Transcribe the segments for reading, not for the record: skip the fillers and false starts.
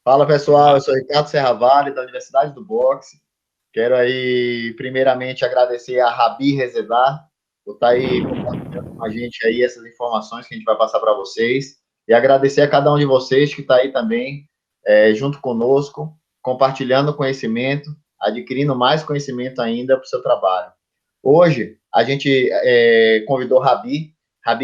Fala pessoal, Olá. eu sou Ricardo Serra Vale, da Universidade do Boxe. Quero aí, primeiramente, agradecer a Rabi Rezedar por estar aí compartilhando com a gente aí essas informações que a gente vai passar para vocês. E agradecer a cada um de vocês que está aí também, junto conosco, compartilhando conhecimento, adquirindo mais conhecimento ainda para o seu trabalho. Hoje, a gente convidou Rabi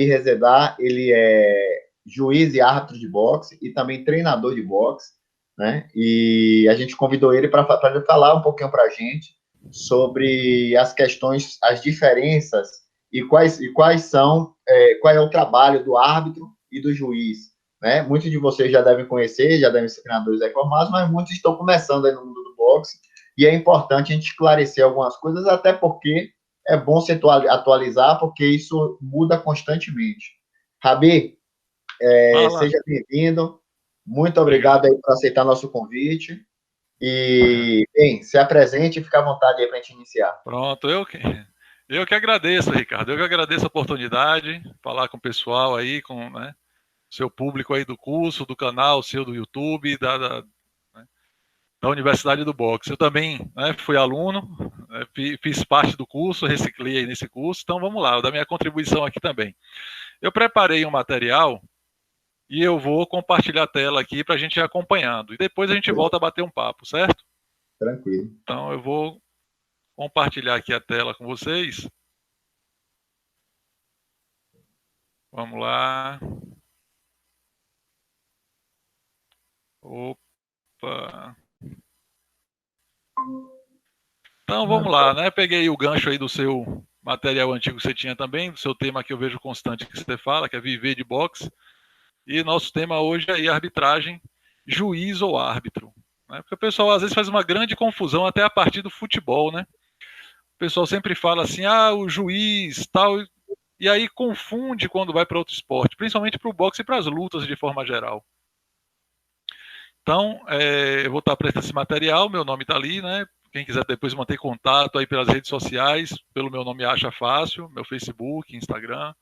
Rezedar, ele é juiz e árbitro de boxe e também treinador de boxe, né? E a gente convidou ele para falar um pouquinho para a gente sobre as questões, as diferenças e quais são, qual é o trabalho do árbitro e do juiz, né? Muitos de vocês já devem conhecer, já devem ser treinadores informados, mas muitos estão começando aí no mundo do boxe e é importante a gente esclarecer algumas coisas, até porque é bom se atualizar, porque isso muda constantemente. Rabi, Fala. seja bem-vindo. Muito obrigado Obrigado. aí por aceitar nosso convite. E, bem, se apresente e fique à vontade aí para a gente iniciar. Pronto, eu que agradeço, Ricardo. Eu que agradeço a oportunidade de falar com o pessoal aí, com, né, seu público aí do curso, do canal, seu do YouTube, né, da Universidade do Boxe. Eu também, né, fui aluno, né, fiz parte do curso, reciclei aí nesse curso, então vamos lá, eu dar minha contribuição aqui também. Eu preparei um material e eu vou compartilhar a tela aqui para a gente ir acompanhando. E depois a gente volta a bater um papo, certo? Tranquilo. Então eu vou compartilhar aqui a tela com vocês. Vamos lá. Opa. Então vamos lá, né? Peguei o gancho aí do seu material antigo que você tinha também, do seu tema que eu vejo constante que você fala, que é viver de boxe. E nosso tema hoje é arbitragem, juiz ou árbitro. Né? Porque o pessoal às vezes faz uma grande confusão até a partir do futebol, né? O pessoal sempre fala assim, ah, o juiz, tal, e aí confunde quando vai para outro esporte, principalmente para o boxe e para as lutas de forma geral. Então, eu vou estar prestando esse material, meu nome está ali, né? Quem quiser depois manter contato aí pelas redes sociais, pelo meu nome acha fácil, meu Facebook, Instagram.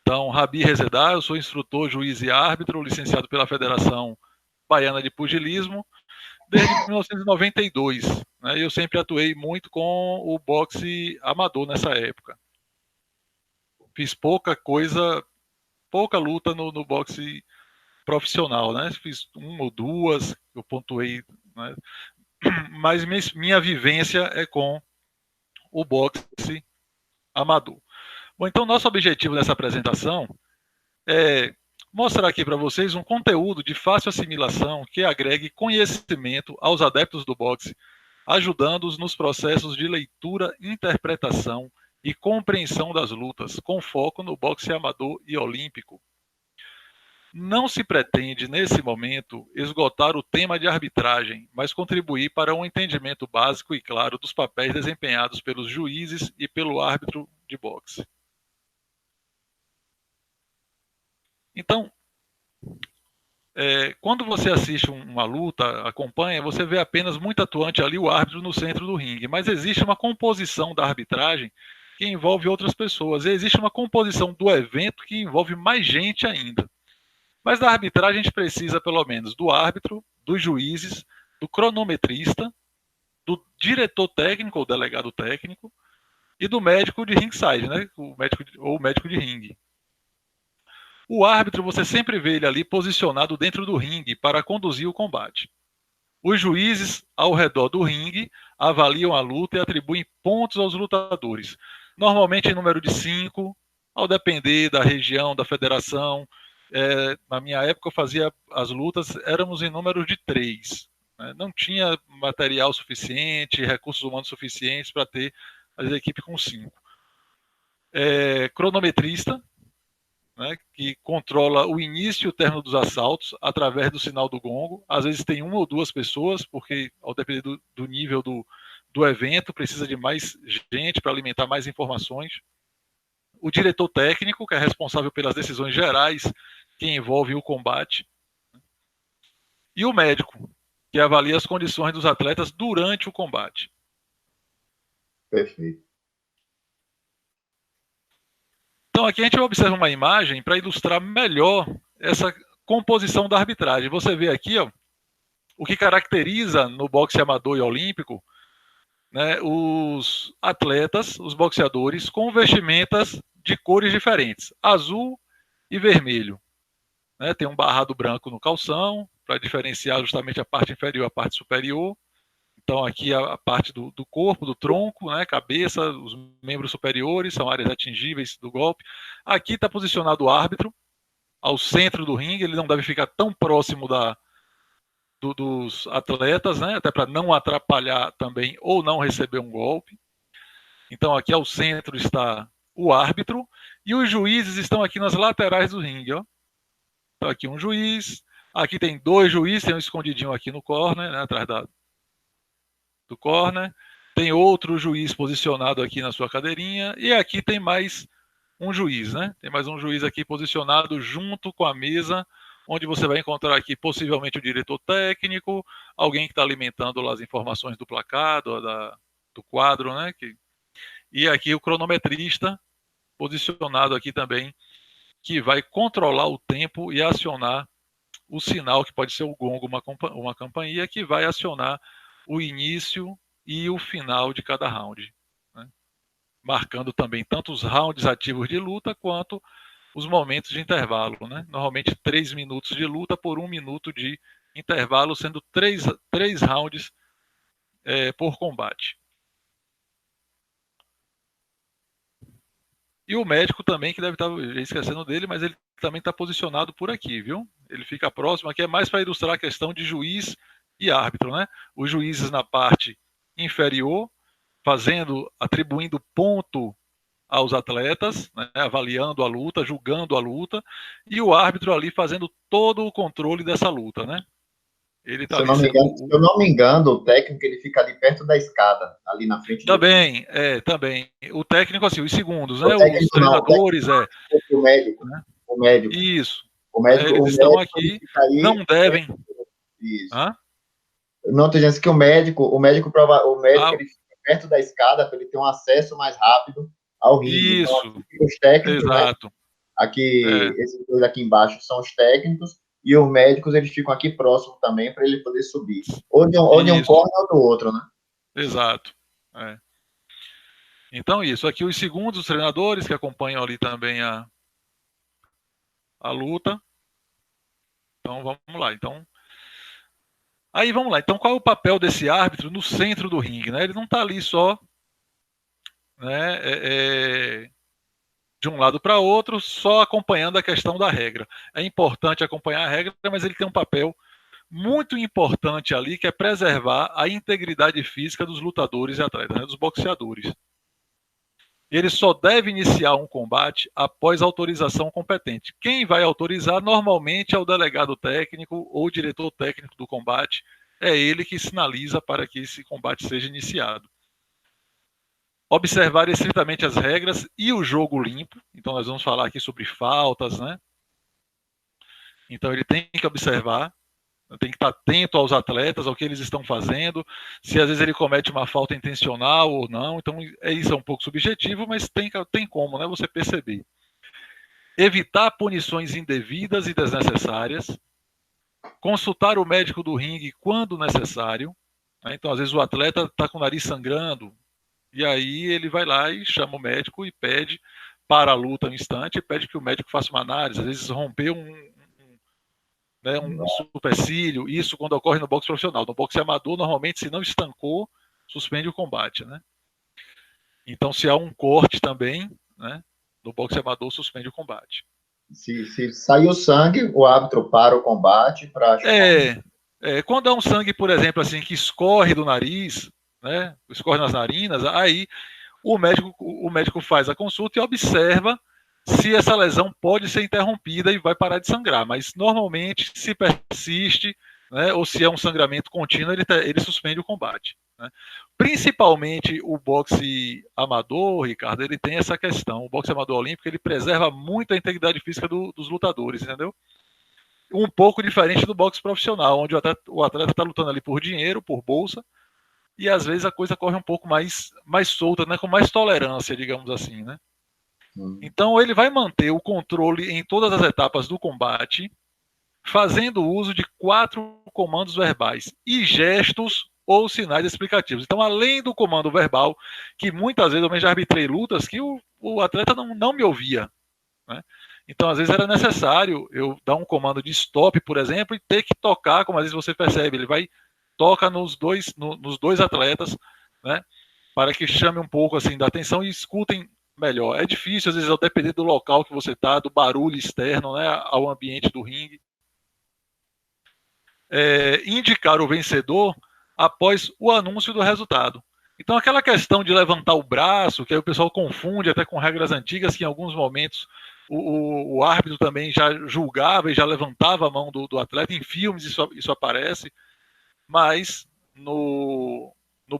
Então, Rabi Rezedar, eu sou instrutor, juiz e árbitro, licenciado pela Federação Baiana de Pugilismo, desde 1992. Né? Eu sempre atuei muito com o boxe amador nessa época. Fiz pouca coisa, pouca luta no boxe profissional, né? Fiz uma ou duas, eu pontuei, né? Mas minha vivência é com o boxe amador. Bom, então nosso objetivo nessa apresentação é mostrar aqui para vocês um conteúdo de fácil assimilação que agregue conhecimento aos adeptos do boxe, ajudando-os nos processos de leitura, interpretação e compreensão das lutas, com foco no boxe amador e olímpico. Não se pretende, nesse momento, esgotar o tema de arbitragem, mas contribuir para um entendimento básico e claro dos papéis desempenhados pelos juízes e pelo árbitro de boxe. Então, quando você assiste uma luta, acompanha, você vê apenas muito atuante ali o árbitro no centro do ringue, mas existe uma composição da arbitragem que envolve outras pessoas, e existe uma composição do evento que envolve mais gente ainda. Mas da arbitragem a gente precisa, pelo menos, do árbitro, dos juízes, do cronometrista, do diretor técnico ou delegado técnico e do médico de ringside, né? O médico de ringue. O árbitro, você sempre vê ele ali posicionado dentro do ringue para conduzir o combate. Os juízes, ao redor do ringue, avaliam a luta e atribuem pontos aos lutadores. Normalmente em número de 5, ao depender da região, da federação. Na minha época eu fazia as lutas, éramos em número de 3. Né? Não tinha material suficiente, recursos humanos suficientes para ter a equipe com 5. Cronometrista, né, que controla o início e o término dos assaltos através do sinal do gongo. Às vezes tem uma ou duas pessoas, porque ao depender do nível do evento, precisa de mais gente para alimentar mais informações. O diretor técnico, que é responsável pelas decisões gerais que envolvem o combate. E o médico, que avalia as condições dos atletas durante o combate. Perfeito. Então aqui a gente observa uma imagem para ilustrar melhor essa composição da arbitragem. Você vê aqui, ó, o que caracteriza no boxe amador e olímpico, né, os atletas, os boxeadores, com vestimentas de cores diferentes, azul e vermelho. Né, tem um barrado branco no calção, para diferenciar justamente a parte inferior e a parte superior. Então, aqui a parte do corpo, do tronco, né, cabeça, os membros superiores, são áreas atingíveis do golpe. Aqui está posicionado o árbitro, ao centro do ringue, ele não deve ficar tão próximo dos atletas, né, até para não atrapalhar também ou não receber um golpe. Então, aqui ao centro está o árbitro, e os juízes estão aqui nas laterais do ringue. Ó. Então, aqui um juiz, aqui tem 2 juízes, tem um escondidinho aqui no corner, né, atrás do corner, tem outro juiz posicionado aqui na sua cadeirinha, e aqui tem mais um juiz, né? Tem mais um juiz aqui posicionado junto com a mesa, onde você vai encontrar aqui possivelmente o diretor técnico, alguém que está alimentando lá as informações do placar, do quadro, né? E aqui o cronometrista posicionado aqui também, que vai controlar o tempo e acionar o sinal, que pode ser o gongo, uma campainha, que vai acionar o início e o final de cada round, né? Marcando também tanto os rounds ativos de luta quanto os momentos de intervalo, né? Normalmente 3 minutos de luta por 1 minuto de intervalo, sendo 3 rounds por combate. E o médico também, que deve estar esquecendo dele, mas ele também está posicionado por aqui, viu? Ele fica próximo, aqui é mais para ilustrar a questão de juiz e árbitro, né? Os juízes na parte inferior, atribuindo ponto aos atletas, né? Avaliando a luta, julgando a luta, e o árbitro ali fazendo todo o controle dessa luta, né? Ele tá se eu não me engano, o técnico ele fica ali perto da escada, ali na frente. Também, também. O técnico, assim, os segundos, né? Os treinadores, o médico, né? O médico. Isso. O médico, eles estão aqui, não devem. Isso. Não, tô dizendo que o médico ele fica perto da escada para ele ter um acesso mais rápido ao ringue. Isso. Então, os técnicos, exato. Né? Aqui, esses dois aqui embaixo são os técnicos, e os médicos eles ficam aqui próximo também para ele poder subir. Ou de um corner ou do outro, né? Exato. Então, isso. Aqui os segundos, os treinadores que acompanham ali também a luta. Então, vamos lá. Aí, vamos lá. Então, qual é o papel desse árbitro no centro do ringue, né? Ele não está ali só, né, de um lado para outro, só acompanhando a questão da regra. É importante acompanhar a regra, mas ele tem um papel muito importante ali, que é preservar a integridade física dos lutadores e atletas, né, dos boxeadores. Ele só deve iniciar um combate após autorização competente. Quem vai autorizar normalmente é o delegado técnico ou o diretor técnico do combate. É ele que sinaliza para que esse combate seja iniciado. Observar estritamente as regras e o jogo limpo. Então nós vamos falar aqui sobre faltas, né? Então ele tem que observar, tem que estar atento aos atletas, ao que eles estão fazendo, se às vezes ele comete uma falta intencional ou não. Então isso é um pouco subjetivo, mas tem como, né, você perceber. Evitar punições indevidas e desnecessárias. Consultar o médico do ringue quando necessário. Né? Então às vezes o atleta está com o nariz sangrando, e aí ele vai lá e chama o médico e pede para a luta um instante, e pede que o médico faça uma análise. Às vezes rompeu um supercílio, isso quando ocorre no boxe profissional. No boxe amador, normalmente, se não estancou, suspende o combate, né? Então, se há um corte também, né, no boxe amador, suspende o combate. Se sair o sangue, o árbitro para o combate para... Quando há um sangue, por exemplo, assim, que escorre do nariz, né, escorre nas narinas, aí o médico faz a consulta e observa se essa lesão pode ser interrompida e vai parar de sangrar, mas normalmente, se persiste, né, ou se é um sangramento contínuo, ele suspende o combate, né? Principalmente o boxe amador, Ricardo, ele tem essa questão. O boxe amador olímpico, ele preserva muito a integridade física dos lutadores, entendeu? Um pouco diferente do boxe profissional, onde o atleta está lutando ali por dinheiro, por bolsa, e às vezes a coisa corre um pouco mais solta, né, com mais tolerância, digamos assim, né? Então ele vai manter o controle em todas as etapas do combate, fazendo uso de 4 comandos verbais e gestos ou sinais explicativos. Então, além do comando verbal, que muitas vezes eu já arbitrei lutas que o atleta não me ouvia, né? Então, às vezes era necessário eu dar um comando de stop, por exemplo, e ter que tocar, como às vezes você percebe, ele vai toca nos dois atletas, né, para que chame um pouco assim da atenção e escutem melhor. É difícil, às vezes, ao depender do local que você está, do barulho externo, né, ao ambiente do ringue. Indicar o vencedor após o anúncio do resultado. Então, aquela questão de levantar o braço, que aí o pessoal confunde até com regras antigas, que em alguns momentos o árbitro também já julgava e já levantava a mão do atleta. Em filmes isso aparece, mas no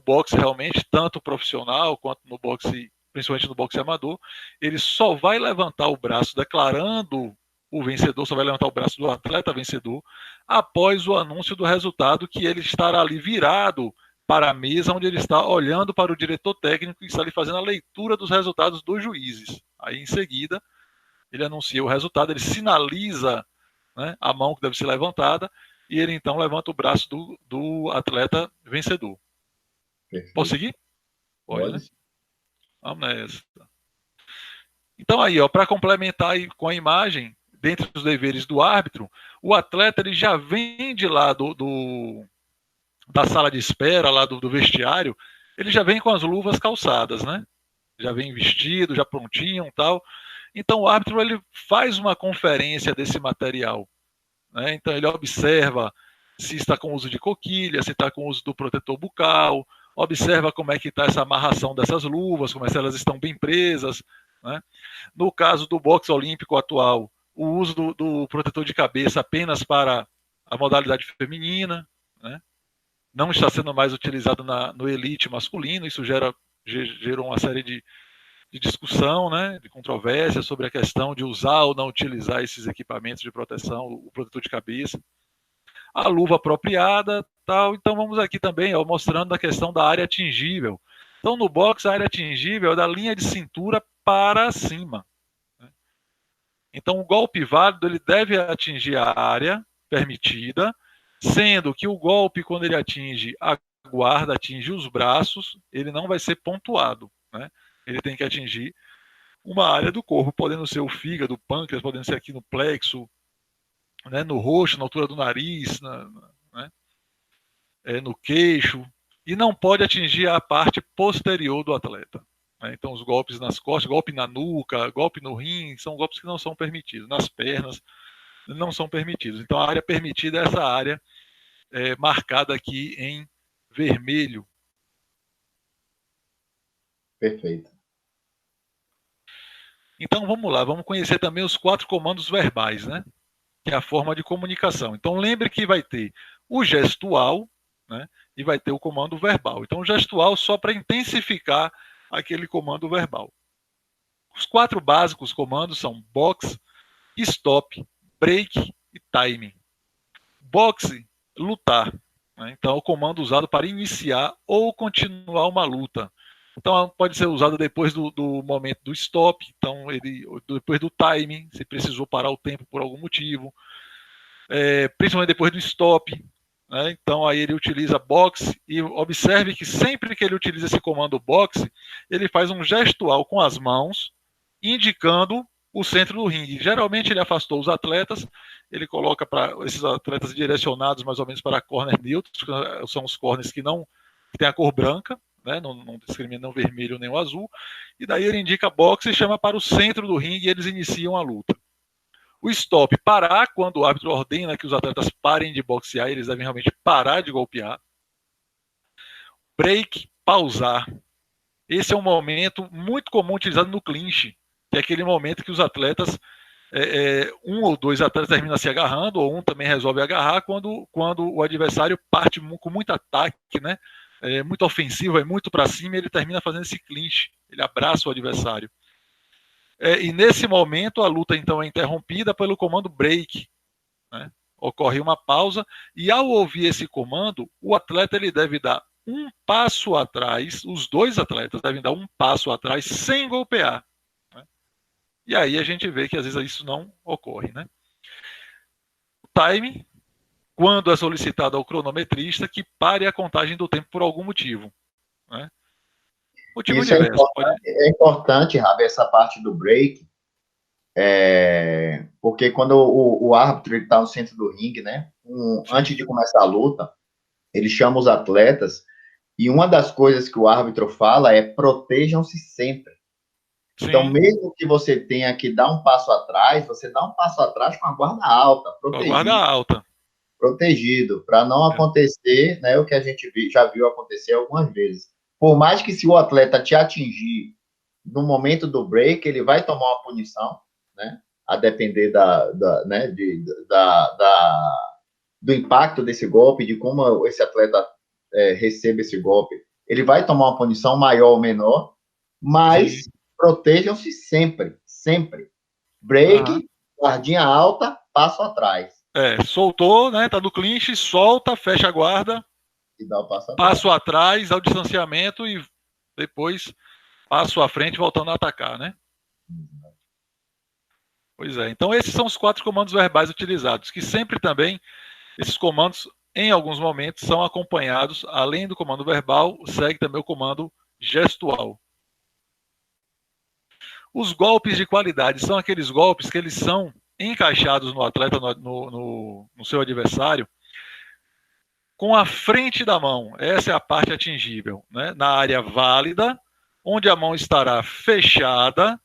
boxe realmente, tanto profissional quanto no boxe, principalmente no boxe amador, ele só vai levantar o braço declarando o vencedor, só vai levantar o braço do atleta vencedor após o anúncio do resultado, que ele estará ali virado para a mesa, onde ele está olhando para o diretor técnico e está ali fazendo a leitura dos resultados dos juízes. Aí, em seguida, ele anuncia o resultado, ele sinaliza, né, a mão que deve ser levantada, e ele então levanta o braço do atleta vencedor. Perfeito. Posso seguir? Pode, né? Vamos nessa. Então aí, para complementar aí com a imagem, dentre os deveres do árbitro, o atleta ele já vem de lá da sala de espera, lá do vestiário, ele já vem com as luvas calçadas, né? Já vem vestido, já prontinho, tal. Então o árbitro ele faz uma conferência desse material, né? Então ele observa se está com uso de coquilha, se está com uso do protetor bucal, observa como é que está essa amarração dessas luvas, como é se elas estão bem presas, né? No caso do boxe olímpico atual, o uso do protetor de cabeça apenas para a modalidade feminina, né? Não está sendo mais utilizado no elite masculino, isso gerou uma série de discussão, né, de controvérsia sobre a questão de usar ou não utilizar esses equipamentos de proteção, o protetor de cabeça, a luva apropriada, tal. Então vamos aqui também, mostrando a questão da área atingível. Então no boxe a área atingível é da linha de cintura para cima, né? Então o golpe válido ele deve atingir a área permitida, sendo que o golpe, quando ele atinge a guarda, atinge os braços, ele não vai ser pontuado, né? Ele tem que atingir uma área do corpo, podendo ser o fígado, o pâncreas, podendo ser aqui no plexo, né, no rosto, na altura do nariz, né, no queixo, e não pode atingir a parte posterior do atleta, né? Então, os golpes nas costas, golpe na nuca, golpe no rim, são golpes que não são permitidos. Nas pernas, não são permitidos. Então, a área permitida é essa área marcada aqui em vermelho. Perfeito. Então, vamos lá, vamos conhecer também os 4 comandos verbais, né? Que é a forma de comunicação. Então, lembre que vai ter o gestual, né? E vai ter o comando verbal. Então, o gestual só para intensificar aquele comando verbal. Os 4 básicos comandos são box, stop, break e time. Boxe, lutar, né? Então, é o comando usado para iniciar ou continuar uma luta. Então, pode ser usado depois do momento do stop, então depois do timing, se precisou parar o tempo por algum motivo, principalmente depois do stop, né? Então, aí ele utiliza boxe, e observe que sempre que ele utiliza esse comando boxe, ele faz um gestual com as mãos, indicando o centro do ringue. Geralmente ele afastou os atletas, ele coloca para esses atletas direcionados mais ou menos para corner neutros, que são os corners que têm a cor branca, né? Não discrimina o vermelho nem o azul, e daí ele indica boxe e chama para o centro do ringue e eles iniciam a luta. O stop, parar, quando o árbitro ordena que os atletas parem de boxear, eles devem realmente parar de golpear. Break, pausar. Esse é um momento muito comum utilizado no clinch, que é aquele momento que os atletas, um ou dois atletas terminam se agarrando, ou um também resolve agarrar, quando o adversário parte com muito ataque, né? Muito ofensivo, é muito para cima, e ele termina fazendo esse clinch, ele abraça o adversário. E nesse momento a luta então é interrompida pelo comando break, né? Ocorre uma pausa, e ao ouvir esse comando, o atleta ele deve dar um passo atrás, os dois atletas devem dar um passo atrás sem golpear, né? E aí a gente vê que às vezes isso não ocorre, né? time, quando é solicitado ao cronometrista que pare a contagem do tempo por algum motivo, né? Motivo Isso diverso. é importante, Rabi, essa parte do break, porque quando o árbitro está no centro do ringue, né? Antes de começar a luta, ele chama os atletas e uma das coisas que o árbitro fala é protejam-se sempre. Sim. Então, mesmo que você tenha que dar um passo atrás, você dá um passo atrás com a guarda alta, protegido. Com a guarda alta. Protegido, para não acontecer, né, o que a gente já viu acontecer algumas vezes. Por mais que se o atleta te atingir no momento do break, ele vai tomar uma punição, né, a depender né, do impacto desse golpe, de como esse atleta recebe esse golpe. Ele vai tomar uma punição maior ou menor, mas protejam-se sempre, sempre. Break, guardinha alta, passo atrás. Soltou, né? Tá no clinch, solta, fecha a guarda, e dá o passo atrás ao distanciamento e depois passo à frente voltando a atacar, né? Pois é. Então esses são os 4 comandos verbais utilizados, que sempre também esses comandos, em alguns momentos, são acompanhados, além do comando verbal, segue também o comando gestual. Os golpes de qualidade são aqueles golpes que eles são encaixados no atleta, no seu adversário, com a frente da mão. Essa é a parte atingível, né? Na área válida, onde a mão estará fechada,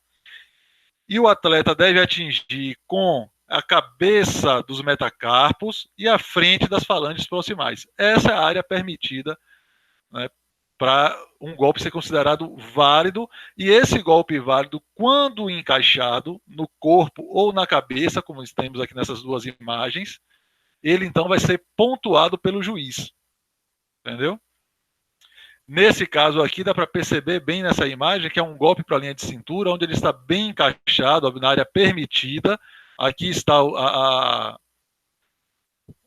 e o atleta deve atingir com a cabeça dos metacarpos e a frente das falanges proximais. Essa é a área permitida, né, para um golpe ser considerado válido, e esse golpe válido, quando encaixado no corpo ou na cabeça, como temos aqui nessas duas imagens, ele então vai ser pontuado pelo juiz. Entendeu? Nesse caso aqui, dá para perceber bem nessa imagem que é um golpe para a linha de cintura, onde ele está bem encaixado na área permitida. Aqui está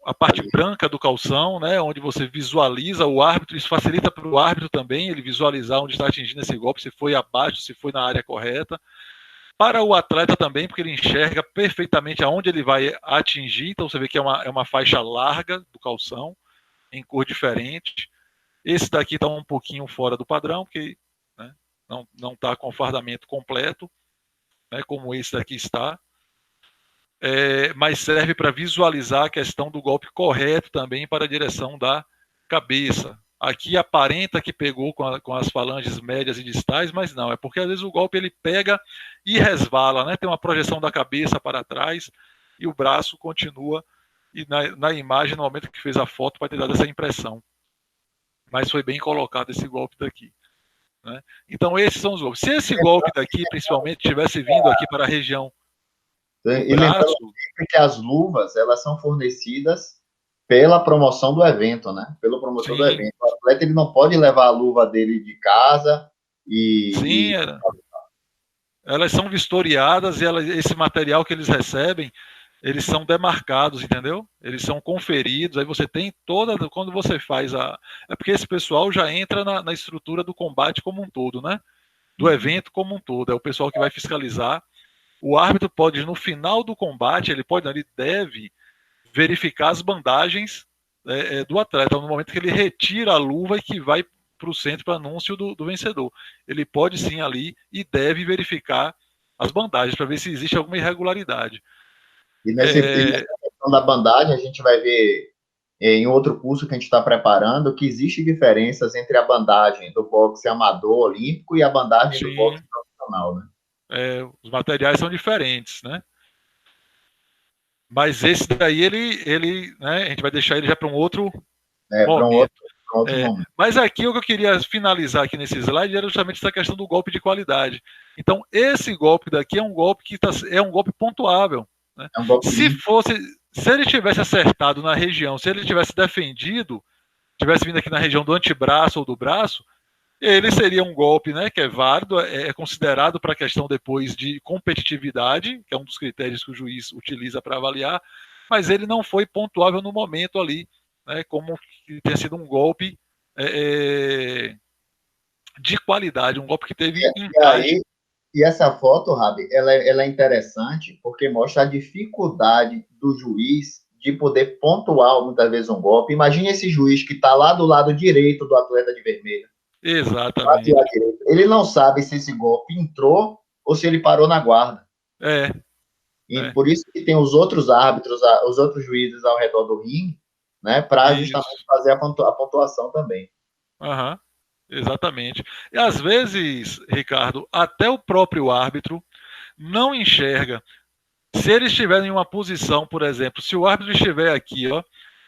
a parte branca do calção, né, onde você visualiza o árbitro. Isso facilita para o árbitro também, ele visualizar onde está atingindo esse golpe, se foi abaixo, se foi na área correta. Para o atleta também, porque ele enxerga perfeitamente aonde ele vai atingir. Então você vê que é uma faixa larga do calção, em cor diferente. Esse daqui está um pouquinho fora do padrão, porque, né, não está com o fardamento completo, né, como esse daqui está. Mas serve para visualizar a questão do golpe correto também para a direção da cabeça. Aqui aparenta que pegou com as falanges médias e distais, mas não, é porque às vezes o golpe ele pega e resvala, né? Tem uma projeção da cabeça para trás e o braço continua, e na imagem, no momento que fez a foto, vai ter dado essa impressão. Mas foi bem colocado esse golpe daqui, né? Então esses são os golpes. Se esse golpe daqui, principalmente, tivesse vindo aqui para a região e lembrando sempre que as luvas, elas são fornecidas pela promoção do evento, né? Pelo promotor do evento. O atleta, ele não pode levar a luva dele de casa Sim, elas são vistoriadas e esse material que eles recebem, eles são demarcados, entendeu? Eles são conferidos, aí você tem quando você faz é porque esse pessoal já entra na estrutura do combate como um todo, né? Do evento como um todo, é o pessoal que vai fiscalizar. O árbitro pode, no final do combate, ele deve verificar as bandagens do atleta, no momento que ele retira a luva e que vai para o centro para anúncio do vencedor. Ele pode sim ali e deve verificar as bandagens para ver se existe alguma irregularidade. E nessa questão da bandagem, a gente vai ver em outro curso que a gente está preparando que existe diferenças entre a bandagem do boxe amador olímpico e a bandagem do boxe profissional, né? Os materiais são diferentes, né? Mas esse daí, ele né, a gente vai deixar ele já para um outro momento. Momento. Mas aqui o que eu queria finalizar aqui nesse slide era justamente essa questão do golpe de qualidade. Então, esse golpe daqui é um golpe que é um golpe pontuável, né? É um golpe se ele tivesse acertado na região, se ele tivesse defendido, tivesse vindo aqui na região do antebraço ou do braço, ele seria um golpe, né, que é válido, é considerado para a questão depois de competitividade, que é um dos critérios que o juiz utiliza para avaliar, mas ele não foi pontuável no momento ali, né, como que tenha sido um golpe de qualidade, um golpe que teve encaixe. E essa foto, Rabi, ela é interessante porque mostra a dificuldade do juiz de poder pontuar muitas vezes um golpe. Imagine esse juiz que está lá do lado direito do atleta de vermelho. Exatamente. Ele não sabe se esse golpe entrou ou se ele parou na guarda. E por isso que tem os outros árbitros, os outros juízes ao redor do ringue, né, para justamente fazer a pontuação também. Exatamente. E às vezes, Ricardo, até o próprio árbitro não enxerga. Se ele estiver em uma posição, por exemplo, se o árbitro estiver aqui, ó,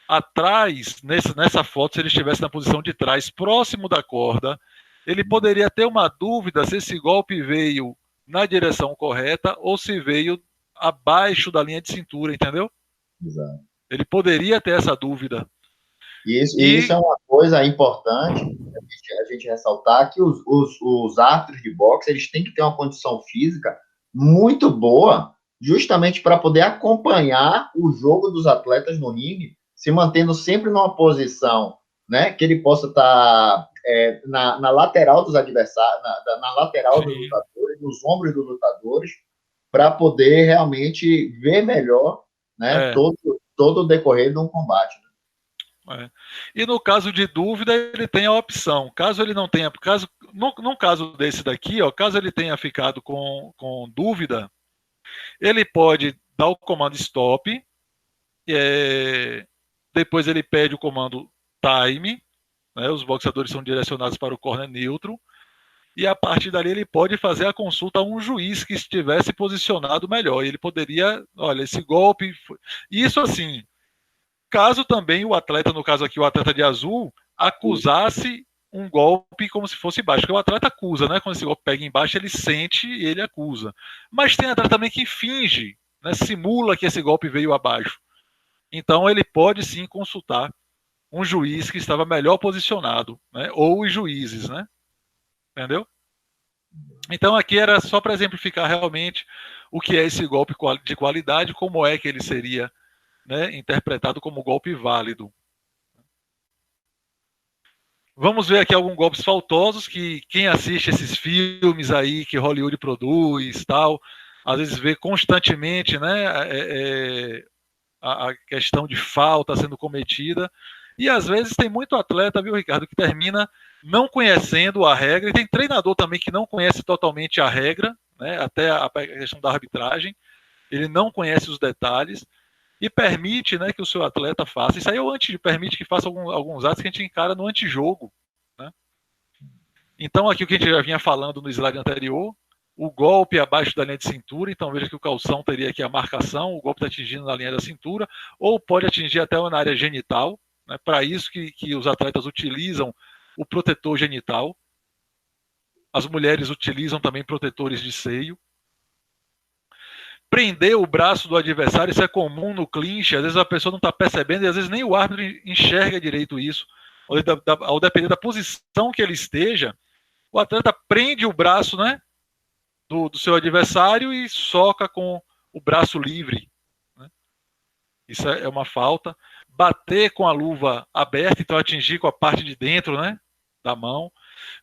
atrás, nessa foto, se ele estivesse na posição de trás, próximo da corda, ele poderia ter uma dúvida se esse golpe veio na direção correta ou se veio abaixo da linha de cintura, entendeu? Exato. Ele poderia ter essa dúvida. Isso é uma coisa importante a gente ressaltar, que os árbitros de boxe, eles têm que ter uma condição física muito boa, justamente para poder acompanhar o jogo dos atletas no ringue, se mantendo sempre numa posição, né, que ele possa estar na lateral dos adversários, na lateral dos lutadores, nos ombros dos lutadores, para poder realmente ver melhor, né, todo o decorrer de um combate. E no caso de dúvida, ele tem a opção. Caso ele não tenha, num caso desse daqui, ó, caso ele tenha ficado com dúvida, ele pode dar o comando stop, depois ele pede o comando time, né, os boxeadores são direcionados para o corner neutro, e a partir dali ele pode fazer a consulta a um juiz que estivesse posicionado melhor. Ele poderia, olha, esse golpe... Isso assim, caso também o atleta, no caso aqui o atleta de azul, acusasse um golpe como se fosse baixo, porque o atleta acusa, né? Quando esse golpe pega embaixo, ele sente e ele acusa. Mas tem atleta também que finge, né? Simula que esse golpe veio abaixo. Então ele pode sim consultar um juiz que estava melhor posicionado, né? Ou os juízes, né? Entendeu? Então aqui era só para exemplificar realmente o que é esse golpe de qualidade, como é que ele seria, né, interpretado como golpe válido. Vamos ver aqui alguns golpes faltosos que quem assiste esses filmes aí que Hollywood produz, tal, às vezes vê constantemente, né, a questão de falta sendo cometida, e às vezes tem muito atleta, viu, Ricardo, que termina não conhecendo a regra, e tem treinador também que não conhece totalmente a regra, né, até a questão da arbitragem, ele não conhece os detalhes, e permite, né, que o seu atleta faça. Isso aí é o permite que faça alguns atos que a gente encara no antijogo, né? Então, aqui o que a gente já vinha falando no slide anterior, o golpe abaixo da linha de cintura, então veja que o calção teria aqui a marcação, o golpe está atingindo na linha da cintura, ou pode atingir até na área genital, né? Para isso que os atletas utilizam o protetor genital. As mulheres utilizam também protetores de seio. Prender o braço do adversário, isso é comum no clinch, às vezes a pessoa não está percebendo e às vezes nem o árbitro enxerga direito isso. Ao depender da posição que ele esteja, o atleta prende o braço, né, do seu adversário e soca com o braço livre, né? Isso é uma falta. Bater com a luva aberta, então atingir com a parte de dentro, né, da mão.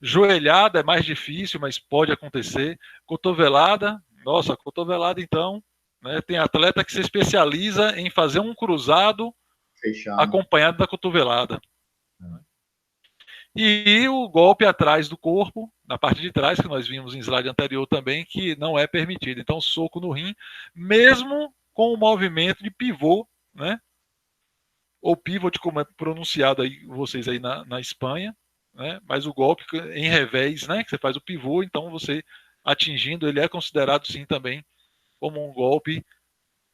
Joelhada é mais difícil, mas pode acontecer. Cotovelada, nossa, cotovelada então, né, tem atleta que se especializa em fazer um cruzado fechado, acompanhado da cotovelada. E o golpe atrás do corpo, na parte de trás, que nós vimos em slide anterior também, que não é permitido. Então, soco no rim, mesmo com o movimento de pivô, né, ou pivot, como é pronunciado aí vocês aí na Espanha, né, mas o golpe em revés, né, que você faz o pivô, então você atingindo, ele é considerado sim também como um golpe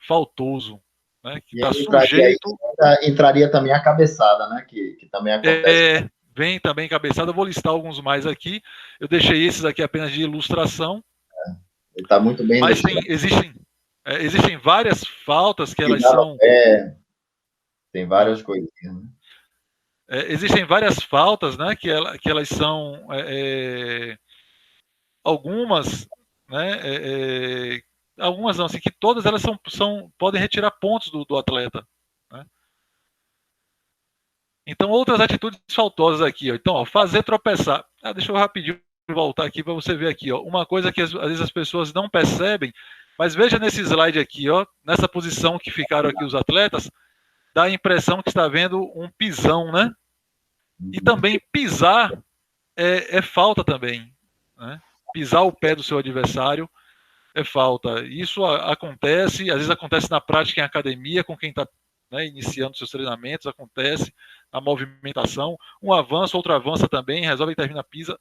faltoso, né, que está sujeito... Entraria também a cabeçada, né, que também acontece. Vem também cabeçada, eu vou listar alguns mais aqui, eu deixei esses aqui apenas de ilustração. Ele está muito bem... Mas existem várias faltas que elas são... Tem várias coisinhas, né? Existem várias faltas, né, que elas são... algumas, né, algumas não, assim, que todas elas podem retirar pontos do atleta, né? Então, outras atitudes faltosas aqui, ó. Então, ó, fazer tropeçar. Deixa eu rapidinho voltar aqui para você ver aqui, ó. Uma coisa que às vezes as pessoas não percebem, mas veja nesse slide aqui, ó, nessa posição que ficaram aqui os atletas, dá a impressão que está vendo um pisão, né? E também pisar é falta também, né? Pisar o pé do seu adversário é falta. Isso acontece, às vezes acontece na prática em academia, com quem está, né, iniciando seus treinamentos, acontece a movimentação, um avança, outro avança também, resolve e termina, pisa.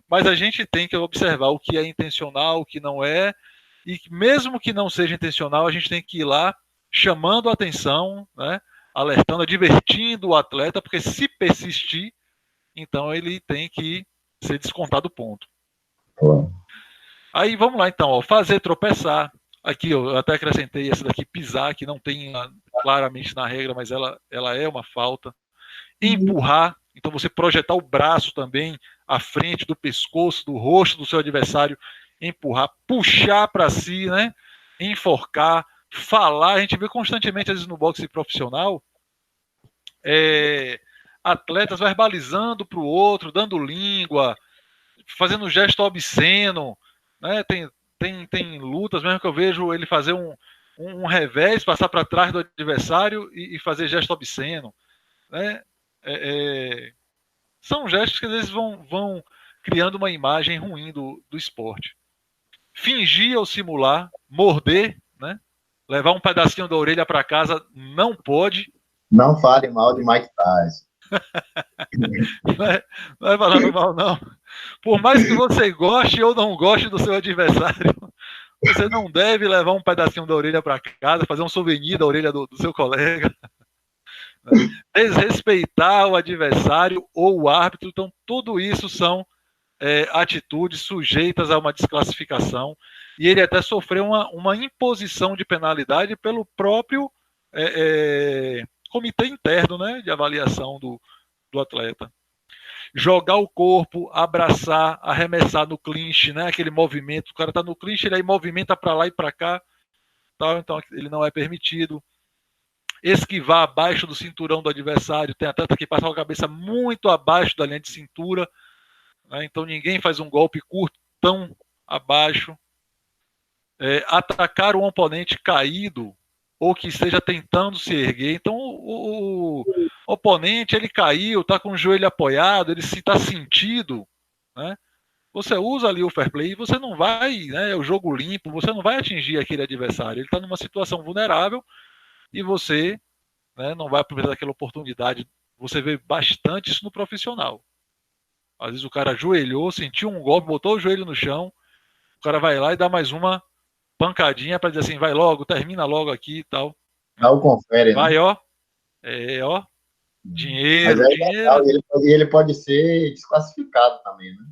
Mas a gente tem que observar o que é intencional, o que não é, e mesmo que não seja intencional, a gente tem que ir lá chamando a atenção, né, alertando, advertindo o atleta, porque se persistir, então ele tem que ser descontado ponto. Aí vamos lá então, ó, fazer tropeçar. Aqui eu até acrescentei essa daqui, pisar, que não tem claramente na regra, mas ela é uma falta. Empurrar, então você projetar o braço também à frente do pescoço, do rosto do seu adversário, empurrar, puxar para si, né? Enforcar, falar. A gente vê constantemente, às vezes, no boxe profissional, atletas verbalizando para o outro, dando língua, fazendo gesto obsceno, né? Tem lutas mesmo que eu vejo ele fazer um revés, passar para trás do adversário e fazer gesto obsceno, né? São gestos que às vezes vão criando uma imagem ruim do esporte. Fingir ou simular, morder, né? Levar um pedacinho da orelha para casa não pode. Não fale mal de Mike Tyson. Não é falando mal, não. Por mais que você goste ou não goste do seu adversário, você não deve levar um pedacinho da orelha para casa, fazer um souvenir da orelha do seu colega. Desrespeitar o adversário ou o árbitro. Então, tudo isso são atitudes sujeitas a uma desclassificação. E ele até sofreu uma imposição de penalidade pelo próprio comitê interno, né, de avaliação do atleta. Jogar o corpo, abraçar, arremessar no clinch, né, aquele movimento. O cara está no clinch, ele aí movimenta para lá e para cá, tal, então ele não é permitido. Esquivar abaixo do cinturão do adversário. Tem atleta que passa com a cabeça muito abaixo da linha de cintura, né, então ninguém faz um golpe curto tão abaixo. Atacar o oponente caído ou que esteja tentando se erguer. Então o oponente ele caiu, está com o joelho apoiado, ele se está sentido, né? Você usa ali o fair play e você não vai, né, o jogo limpo, você não vai atingir aquele adversário. Ele está numa situação vulnerável e você, né, não vai aproveitar aquela oportunidade. Você vê bastante isso no profissional. Às vezes o cara ajoelhou, sentiu um golpe, botou o joelho no chão, o cara vai lá e dá mais uma pancadinha para dizer assim, vai logo, termina logo aqui e tal. Não confere, vai, né? Ó, dinheiro, Mas dinheiro. Ele pode ser desclassificado também, né?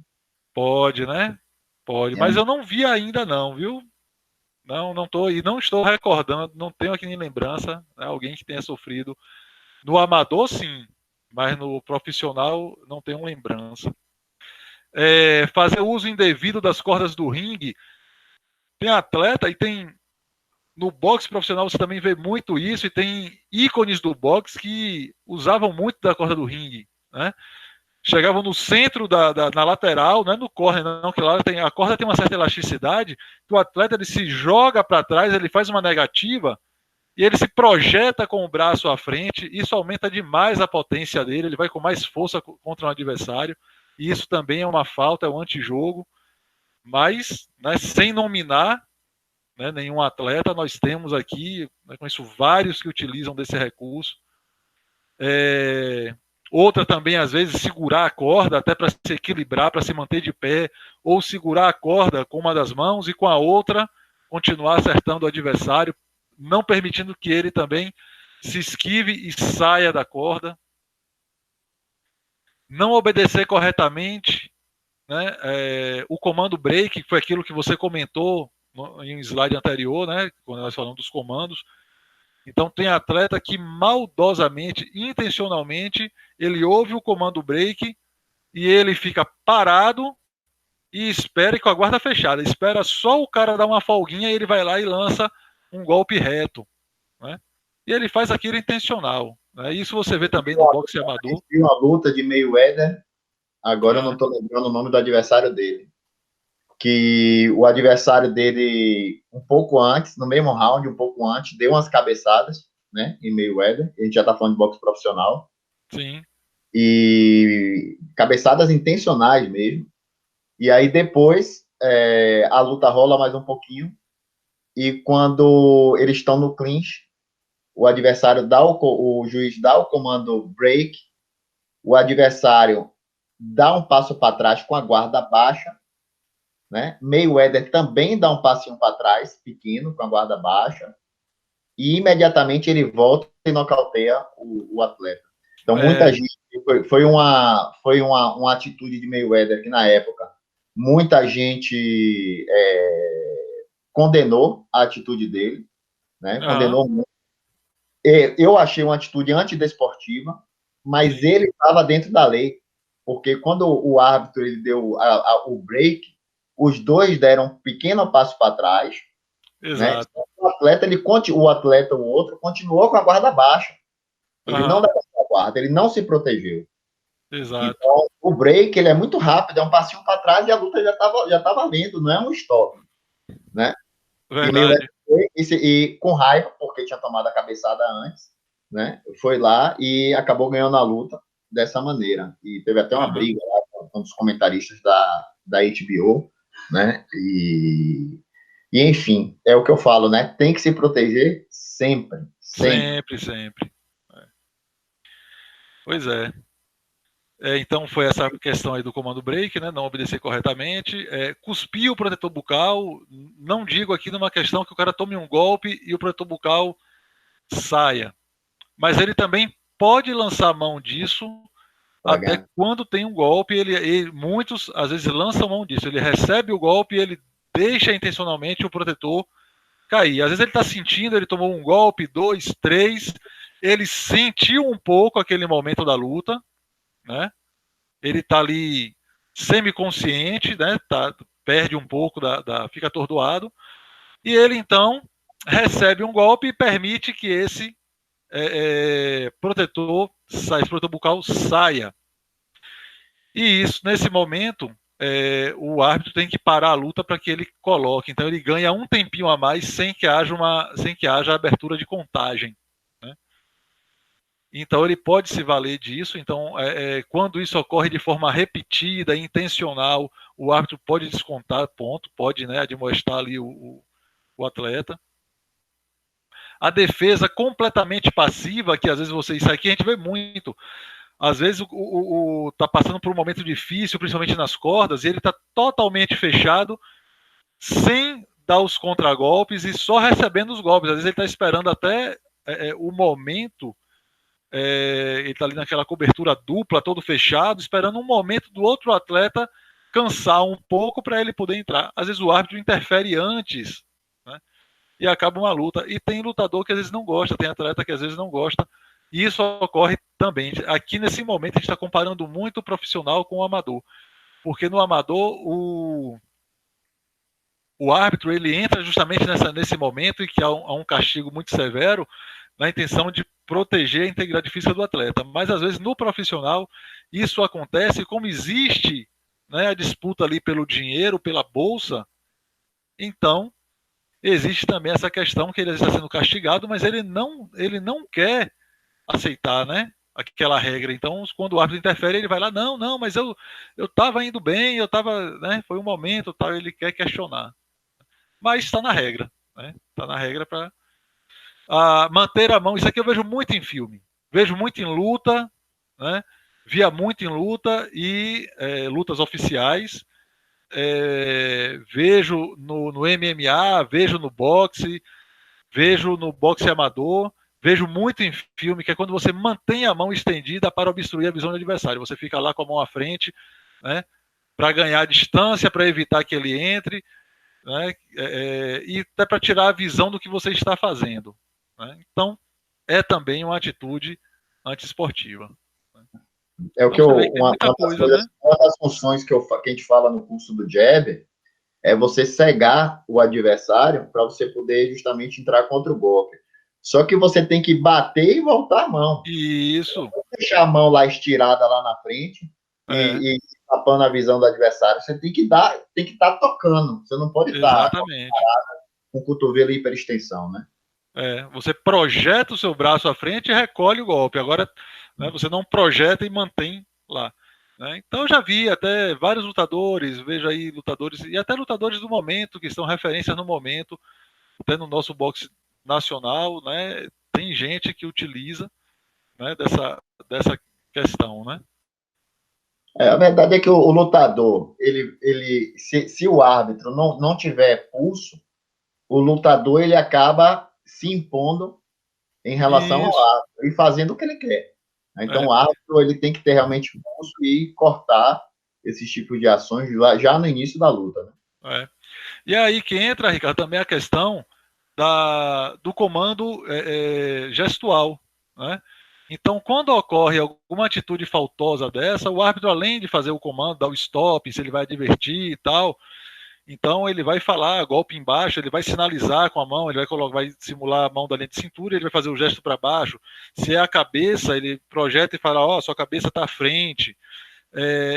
Pode, né? Pode, mas eu não vi ainda não, viu? Não tô, e não estou recordando, não tenho aqui nem lembrança, né, alguém que tenha sofrido. No amador, sim, mas no profissional não tenho lembrança. Fazer uso indevido das cordas do ringue. Tem atleta e tem... No boxe profissional você também vê muito isso, e tem ícones do boxe que usavam muito da corda do ringue, né? Chegavam no centro na lateral, não é no corner, não, que lá a corda tem uma certa elasticidade, que o atleta ele se joga para trás, ele faz uma negativa, e ele se projeta com o braço à frente, isso aumenta demais a potência dele, ele vai com mais força contra um adversário, e isso também é uma falta, é um antijogo, mas, né, sem nominar, né, nenhum atleta, nós temos aqui, né, conheço vários que utilizam desse recurso. Outra também, às vezes, segurar a corda até para se equilibrar, para se manter de pé, ou segurar a corda com uma das mãos e com a outra continuar acertando o adversário, não permitindo que ele também se esquive e saia da corda. Não obedecer corretamente, né, o comando break, que foi aquilo que você comentou em um slide anterior, né, quando nós falamos dos comandos. Então tem atleta que maldosamente, intencionalmente, ele ouve o comando break e ele fica parado e espera com a guarda fechada. Espera só o cara dar uma folguinha e ele vai lá e lança um golpe reto, né? E ele faz aquilo intencional, né? Isso você vê também no boxe amador. Tem uma luta de Mayweather, agora eu não estou lembrando o nome do adversário dele, que o adversário dele, um pouco antes, no mesmo round, um pouco antes, deu umas cabeçadas né, em Mayweather. A gente já está falando de boxe profissional. Sim. E cabeçadas intencionais mesmo. E aí depois a luta rola mais um pouquinho. E quando eles estão no clinch, o adversário o juiz dá o comando break, o adversário dá um passo para trás com a guarda baixa, né? Mayweather também dá um passinho para trás, pequeno, com a guarda baixa, e imediatamente ele volta e nocauteia o atleta. Então, muita gente. Foi uma atitude de Mayweather que, na época, muita gente condenou a atitude dele, né? Condenou muito. Eu achei uma atitude antidesportiva, mas Sim. ele estava dentro da lei, porque quando o árbitro ele deu o break, os dois deram um pequeno passo para trás, né? Exato. O atleta, o outro, continuou com a guarda baixa. Ele não levantou a guarda, ele não se protegeu. Exato. Então, o break ele é muito rápido, é um passinho para trás e a luta já tava vindo, não é um stop, né? Verdade. E com raiva, porque tinha tomado a cabeçada antes, né? Foi lá e acabou ganhando a luta dessa maneira. E teve até uma briga lá com os comentaristas da HBO, né? E enfim, é o que eu falo, né? Tem que se proteger sempre. Sempre, sempre. Pois é. Então foi essa questão aí do comando break, né? Não obedecer corretamente. Cuspir o protetor bucal. Não digo aqui numa questão que o cara tome um golpe e o protetor bucal saia. Mas ele também pode lançar mão disso até quando tem um golpe. Muitos, às vezes, lançam mão disso. Ele recebe o golpe e ele deixa intencionalmente o protetor cair. Às vezes ele está sentindo, ele tomou um golpe, 2, 3, ele sentiu um pouco aquele momento da luta, né? Ele está ali semiconsciente, né? Perde um pouco, fica atordoado, e ele então recebe um golpe e permite que esse protetor bucal saia. E isso, nesse momento, o árbitro tem que parar a luta para que ele coloque. Então ele ganha um tempinho a mais sem que haja abertura de contagem, né? Então ele pode se valer disso. Então, quando isso ocorre de forma repetida, intencional, o árbitro pode descontar ponto, pode, né, admoestar ali o atleta. A defesa completamente passiva, que às vezes isso aqui a gente vê muito. Às vezes tá passando por um momento difícil, principalmente nas cordas, e ele está totalmente fechado, sem dar os contragolpes e só recebendo os golpes. Às vezes ele está esperando até o momento, ele está ali naquela cobertura dupla, todo fechado, esperando um momento do outro atleta cansar um pouco para ele poder entrar. Às vezes o árbitro interfere antes, né, e acaba uma luta. E tem lutador que às vezes não gosta, tem atleta que às vezes não gosta. E isso ocorre também. Aqui nesse momento a gente está comparando muito o profissional com o amador. Porque no amador o árbitro ele entra justamente nesse momento em que há um castigo muito severo na intenção de proteger a integridade física do atleta. Mas às vezes no profissional isso acontece, como existe, né, a disputa ali pelo dinheiro, pela bolsa, então existe também essa questão que ele está sendo castigado, mas ele não quer aceitar, né, aquela regra. Então, quando o árbitro interfere, ele vai lá, não, mas eu estava indo bem, eu estava, né, foi um momento, tal, ele quer questionar. Mas está na regra, né? Está na regra para manter a mão. Isso aqui eu vejo muito em filme, vejo muito em luta, né? Via muito em luta e lutas oficiais. Vejo no MMA, vejo no boxe, vejo no boxe amador, vejo muito em filme, que é quando você mantém a mão estendida para obstruir a visão do adversário. Você fica lá com a mão à frente, né, para ganhar distância, para evitar que ele entre, né, e até para tirar a visão do que você está fazendo, né? Então, é também uma atitude antiesportiva. É o que Então, você vê que tem muita coisa, né? Uma das funções que a gente fala no curso do Jab é você cegar o adversário para você poder justamente entrar contra o golpe. Só que você tem que bater e voltar a mão. Isso. Não deixar a mão lá estirada lá na frente e tapando a visão do adversário. Você tem que estar tocando. Você não pode estar Exatamente. com o cotovelo e hiperextensão, né? Você projeta o seu braço à frente e recolhe o golpe. Agora, né, você não projeta e mantém lá. Né? Então, eu já vi até vários lutadores, vejo aí lutadores, e até lutadores do momento, que são referências no momento, até no nosso boxe nacional, né, tem gente que utiliza, né, dessa questão, né? A verdade é que o lutador, se o árbitro não tiver pulso, o lutador ele acaba se impondo em relação ao Isso. árbitro e fazendo o que ele quer. Então, É. o árbitro ele tem que ter realmente pulso e cortar esses tipos de ações já no início da luta. Né? E aí que entra, Ricardo, também a questão do comando gestual. Né? Então, quando ocorre alguma atitude faltosa dessa, o árbitro, além de fazer o comando, dar o stop, se ele vai advertir e tal, então ele vai falar golpe embaixo, ele vai sinalizar com a mão, ele vai simular a mão da linha de cintura, ele vai fazer o gesto para baixo. Se é a cabeça, ele projeta e fala, ó, sua cabeça está à frente.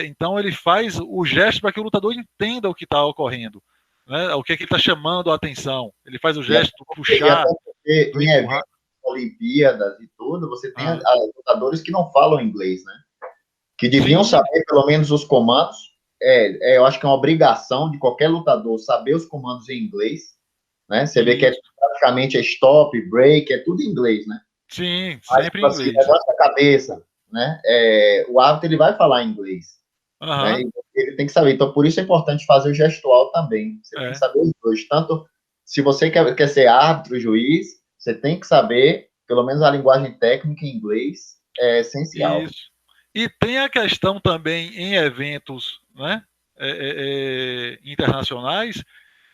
Então ele faz o gesto para que o lutador entenda o que está ocorrendo, né? O que ele está chamando a atenção. Ele faz o gesto do puxar, do em empurrar. eventos, Olimpíadas e tudo, você tem lutadores que não falam inglês, né? Que deviam saber pelo menos os comandos. Eu acho que é uma obrigação de qualquer lutador saber os comandos em inglês, né? Você vê que praticamente stop, break, é tudo em inglês, né? Sim, sempre Mas, em inglês. Negócio da cabeça, né? O árbitro ele vai falar inglês, né? E ele tem que saber. Então, por isso é importante fazer o gestual também. Você tem que saber os dois. Tanto se você quer ser árbitro, juiz, você tem que saber pelo menos a linguagem técnica em inglês é essencial. Isso. E tem a questão também em eventos, né, internacionais,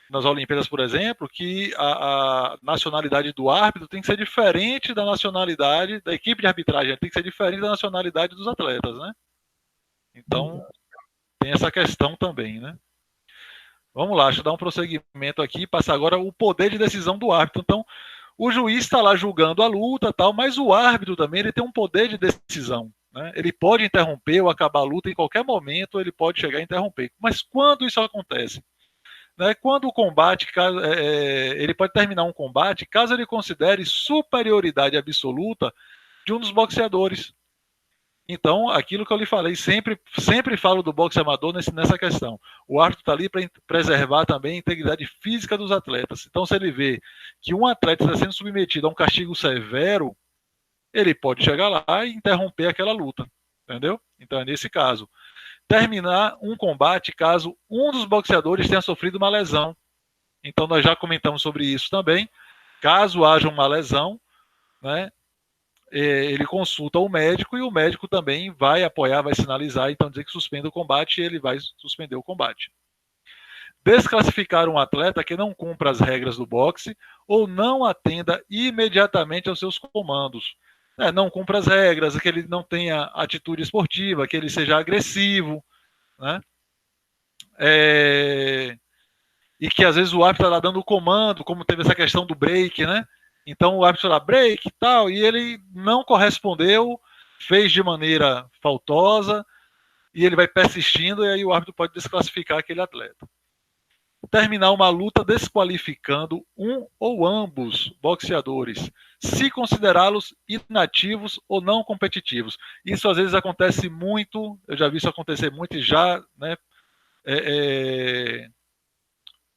nas Olimpíadas, por exemplo, que a nacionalidade do árbitro tem que ser diferente da nacionalidade da equipe de arbitragem, tem que ser diferente da nacionalidade dos atletas, né? Então, tem essa questão também, né? Vamos lá, deixa eu dar um prosseguimento aqui, passar agora o poder de decisão do árbitro. Então, o juiz está lá julgando a luta, tal, mas o árbitro também ele tem um poder de decisão. Né? Ele pode interromper ou acabar a luta em qualquer momento, ele pode chegar a interromper. Mas quando isso acontece? Né? Quando o combate, ele pode terminar um combate caso ele considere superioridade absoluta de um dos boxeadores. Então, aquilo que eu lhe falei, sempre falo do boxe amador nessa questão. O árbitro está ali para preservar também a integridade física dos atletas. Então, se ele vê que um atleta está sendo submetido a um castigo severo, ele pode chegar lá e interromper aquela luta. Entendeu? Então, é nesse caso. Terminar um combate caso um dos boxeadores tenha sofrido uma lesão. Então, nós já comentamos sobre isso também. Caso haja uma lesão, né? Ele consulta o médico e o médico também vai apoiar, vai sinalizar, então dizer que suspende o combate e ele vai suspender o combate. Desclassificar um atleta que não cumpra as regras do boxe ou não atenda imediatamente aos seus comandos. Não cumpra as regras, que ele não tenha atitude esportiva, que ele seja agressivo, né? E que às vezes o árbitro está dando o comando, como teve essa questão do break, né? Então o árbitro lá, break e tal, e ele não correspondeu, fez de maneira faltosa, e ele vai persistindo, e aí o árbitro pode desclassificar aquele atleta. Terminar uma luta desqualificando um ou ambos boxeadores, se considerá-los inativos ou não competitivos. Isso às vezes acontece muito, eu já vi isso acontecer muito e já, né,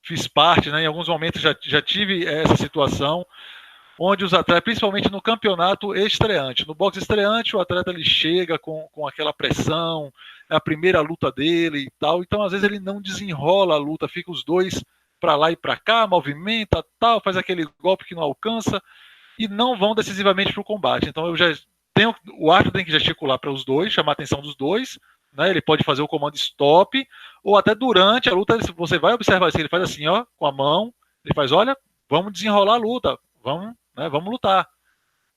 fiz parte, né, em alguns momentos já tive essa situação, onde os atletas, principalmente no campeonato estreante, no boxe estreante, o atleta ele chega com aquela pressão, é a primeira luta dele e tal, então às vezes ele não desenrola a luta, fica os dois para lá e para cá, movimenta, tal, faz aquele golpe que não alcança e não vão decisivamente para o combate. Então o árbitro tem que gesticular para os dois, chamar a atenção dos dois, né? Ele pode fazer o comando stop, ou até durante a luta você vai observar assim, ele faz assim, ó, com a mão, ele faz, olha, vamos desenrolar a luta, vamos lutar.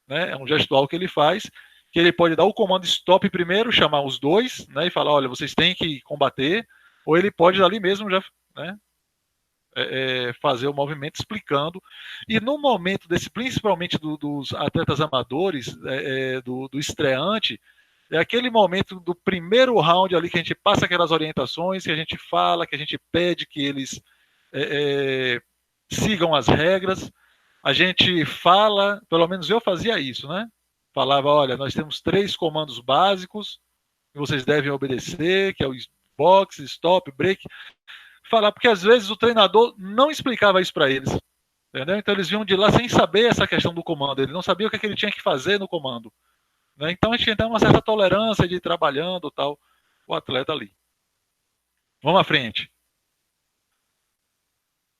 Né? É um gestual que ele faz, que ele pode dar o comando stop primeiro, chamar os dois, né, e falar, olha, vocês têm que combater, ou ele pode ali mesmo já, né, fazer o movimento explicando. E no momento desse, principalmente dos atletas amadores, do estreante, é aquele momento do primeiro round ali que a gente passa aquelas orientações, que a gente fala, que a gente pede que eles sigam as regras, A gente fala, pelo menos eu fazia isso, né? Falava, olha, nós temos 3 comandos básicos que vocês devem obedecer, que é o box, stop, break. Falar, porque às vezes o treinador não explicava isso para eles. Entendeu? Então eles vinham de lá sem saber essa questão do comando, ele não sabia o que, é que ele tinha que fazer no comando. Né? Então a gente tem uma certa tolerância de ir trabalhando tal, o atleta ali. Vamos à frente.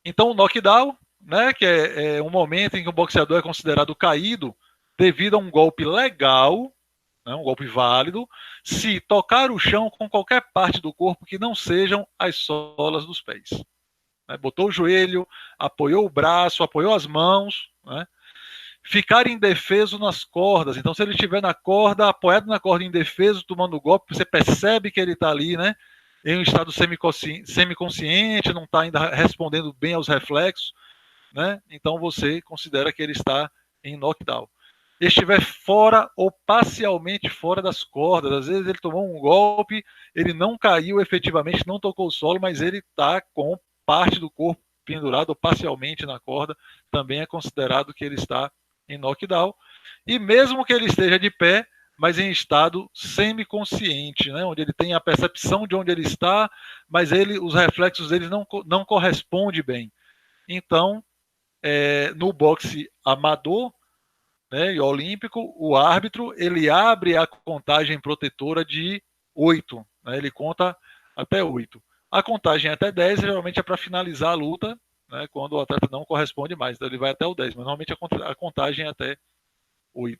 Então o knockdown, né, que é um momento em que o boxeador é considerado caído devido a um golpe legal, né, um golpe válido, se tocar o chão com qualquer parte do corpo que não sejam as solas dos pés. Né, botou o joelho, apoiou o braço, apoiou as mãos, né, ficar indefeso nas cordas. Então, se ele estiver na corda, apoiado na corda indefeso, tomando o golpe, você percebe que ele está ali, né? Em um estado semiconsciente, não está ainda respondendo bem aos reflexos, né? Então você considera que ele está em knockdown. Estiver fora ou parcialmente fora das cordas, às vezes ele tomou um golpe, ele não caiu efetivamente, não tocou o solo, mas ele está com parte do corpo pendurado ou parcialmente na corda, também é considerado que ele está em knockdown. E mesmo que ele esteja de pé, mas em estado semiconsciente, né? Onde ele tem a percepção de onde ele está, mas os reflexos dele não correspondem bem. Então, no boxe amador, né, e olímpico, o árbitro ele abre a contagem protetora de 8, né, ele conta até 8. A contagem até 10 geralmente é para finalizar a luta, né, quando o atleta não corresponde mais, então ele vai até o 10, mas normalmente a contagem é até 8.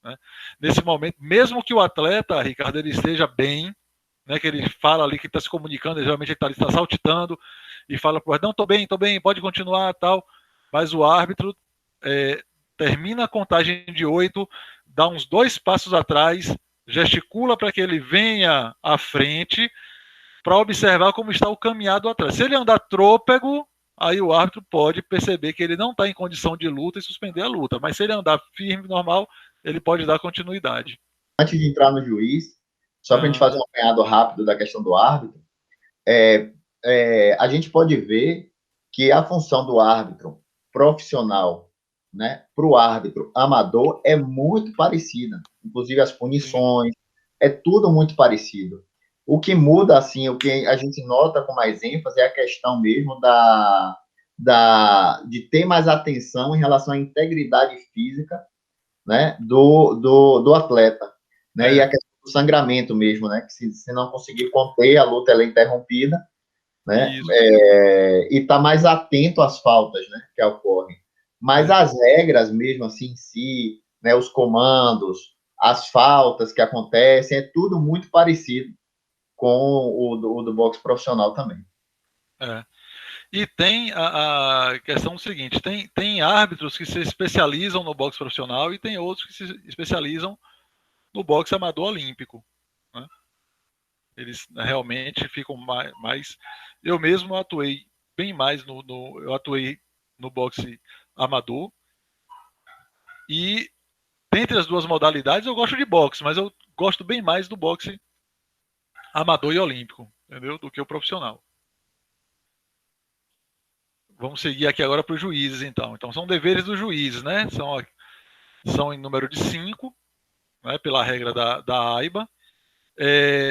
Né. Nesse momento, mesmo que o atleta, Ricardo, ele esteja bem, né, que ele fala ali que está se comunicando, geralmente ele está saltitando e fala para o não, estou bem, pode continuar, tal, mas o árbitro termina a contagem de 8, dá uns 2 passos atrás, gesticula para que ele venha à frente para observar como está o caminhado atrás. Se ele andar trôpego, aí o árbitro pode perceber que ele não está em condição de luta e suspender a luta. Mas se ele andar firme, normal, ele pode dar continuidade. Antes de entrar no juiz, só para a gente fazer um apanhado rápido da questão do árbitro, a gente pode ver que a função do árbitro profissional, né, para o árbitro amador é muito parecida. Inclusive as punições, é tudo muito parecido. O que muda, assim, o que a gente nota com mais ênfase é a questão mesmo de ter mais atenção em relação à integridade física, né, do atleta, né, e a questão do sangramento mesmo, né, que se não conseguir conter, a luta ela é interrompida, né, e tá mais atento às faltas, né, que ocorrem. Mas as regras mesmo assim em si, né, os comandos, as faltas que acontecem, é tudo muito parecido com o do boxe profissional também. E tem a questão seguinte, tem árbitros que se especializam no boxe profissional e tem outros que se especializam no boxe amador olímpico. Né? Eles realmente ficam mais... Eu mesmo atuei bem mais eu atuei no boxe amador e dentre as duas modalidades eu gosto de boxe, mas eu gosto bem mais do boxe amador e olímpico, entendeu? Do que o profissional. Vamos seguir aqui agora para os juízes, então. Então, são deveres dos juízes, né? São em número de 5, né, pela regra da AIBA.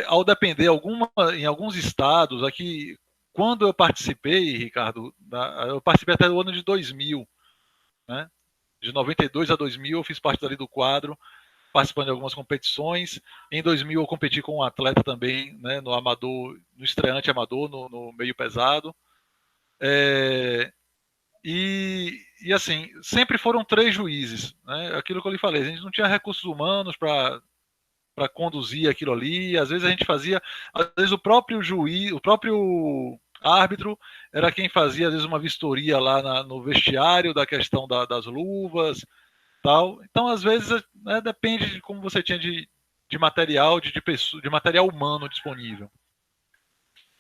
Ao depender em alguns estados, aqui, quando eu participei, Ricardo, eu participei até o ano de 2000, né? De 92 a 2000 eu fiz parte ali do quadro, participando de algumas competições. Em 2000 eu competi com um atleta também, né, no amador, no estreante amador, no meio pesado. E assim, sempre foram 3 juízes, né? Aquilo que eu lhe falei, a gente não tinha recursos humanos para conduzir aquilo ali, às vezes a gente fazia, às vezes o próprio juiz, o próprio árbitro era quem fazia às vezes uma vistoria lá no vestiário da questão das luvas, tal. Então às vezes, né, depende de como você tinha de material, de material humano disponível.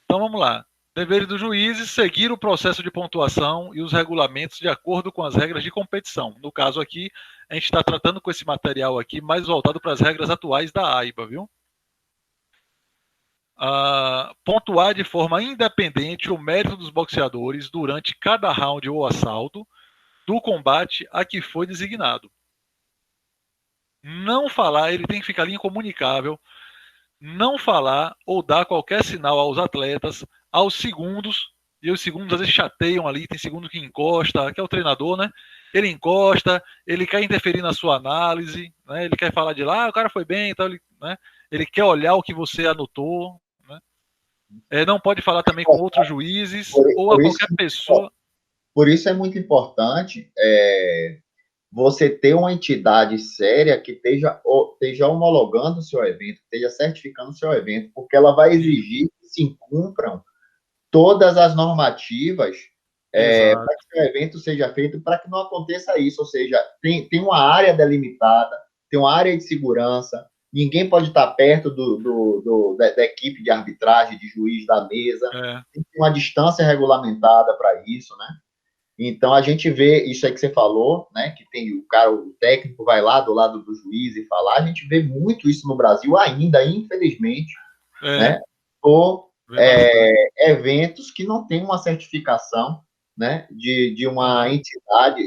Então vamos lá. Deveres dos juízes: seguir o processo de pontuação e os regulamentos de acordo com as regras de competição. No caso aqui, a gente está tratando com esse material aqui mais voltado para as regras atuais da AIBA, viu? Pontuar de forma independente o mérito dos boxeadores durante cada round ou assalto, do combate a que foi designado. Não falar, ele tem que ficar ali incomunicável, não falar ou dar qualquer sinal aos atletas, aos segundos, e os segundos às vezes chateiam ali, tem segundo que encosta, que é o treinador, né? Ele encosta, ele quer interferir na sua análise, né? Ele quer falar de lá, o cara foi bem, então ele quer olhar o que você anotou, né? Não pode falar também com outros juízes ou a qualquer pessoa. Por isso é muito importante você ter uma entidade séria que esteja homologando o seu evento, esteja certificando o seu evento, porque ela vai exigir que se cumpram todas as normativas para que o evento seja feito, para que não aconteça isso. Ou seja, tem uma área delimitada, tem uma área de segurança, ninguém pode estar perto da equipe de arbitragem, de juiz da mesa, tem que ter uma distância regulamentada para isso, né? Então, a gente vê isso aí que você falou, né? Que tem o técnico vai lá do lado do juiz e falar. A gente vê muito isso no Brasil ainda, infelizmente, né? Por eventos que não têm uma certificação, né? De uma entidade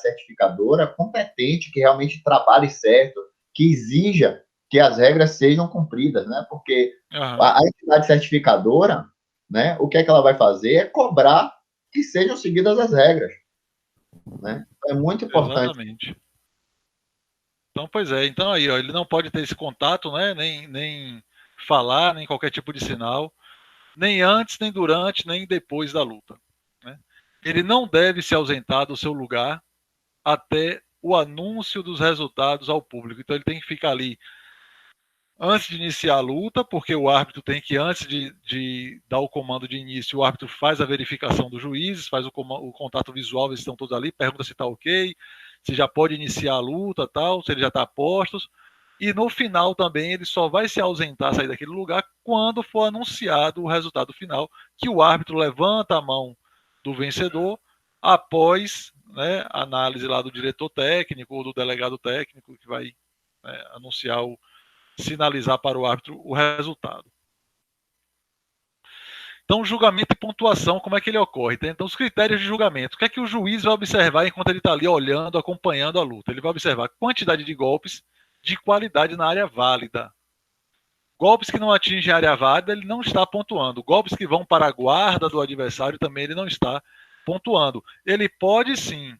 certificadora competente, que realmente trabalhe certo, que exija que as regras sejam cumpridas, né? Porque a entidade certificadora, né? O que é que ela vai fazer? É cobrar que sejam seguidas as regras, né? É muito importante. Exatamente. Então, pois é. Então aí, ó, ele não pode ter esse contato, né? Nem falar, nem qualquer tipo de sinal, nem antes, nem durante, nem depois da luta, né? Ele não deve se ausentar do seu lugar até o anúncio dos resultados ao público. Então ele tem que ficar ali antes de iniciar a luta, porque o árbitro tem que, antes de dar o comando de início, o árbitro faz a verificação dos juízes, faz o contato visual, eles estão todos ali, pergunta se está ok, se já pode iniciar a luta, tal, se ele já está a postos. E no final também ele só vai se ausentar, sair daquele lugar, quando for anunciado o resultado final, que o árbitro levanta a mão do vencedor após, né, a análise lá do diretor técnico ou do delegado técnico que vai, né, anunciar sinalizar para o árbitro o resultado. Então, julgamento e pontuação, como é que ele ocorre? Então, os critérios de julgamento. O que é que o juiz vai observar enquanto ele está ali olhando, acompanhando a luta? Ele vai observar quantidade de golpes de qualidade na área válida. Golpes que não atingem a área válida, ele não está pontuando. Golpes que vão para a guarda do adversário, também ele não está pontuando. Ele pode, sim,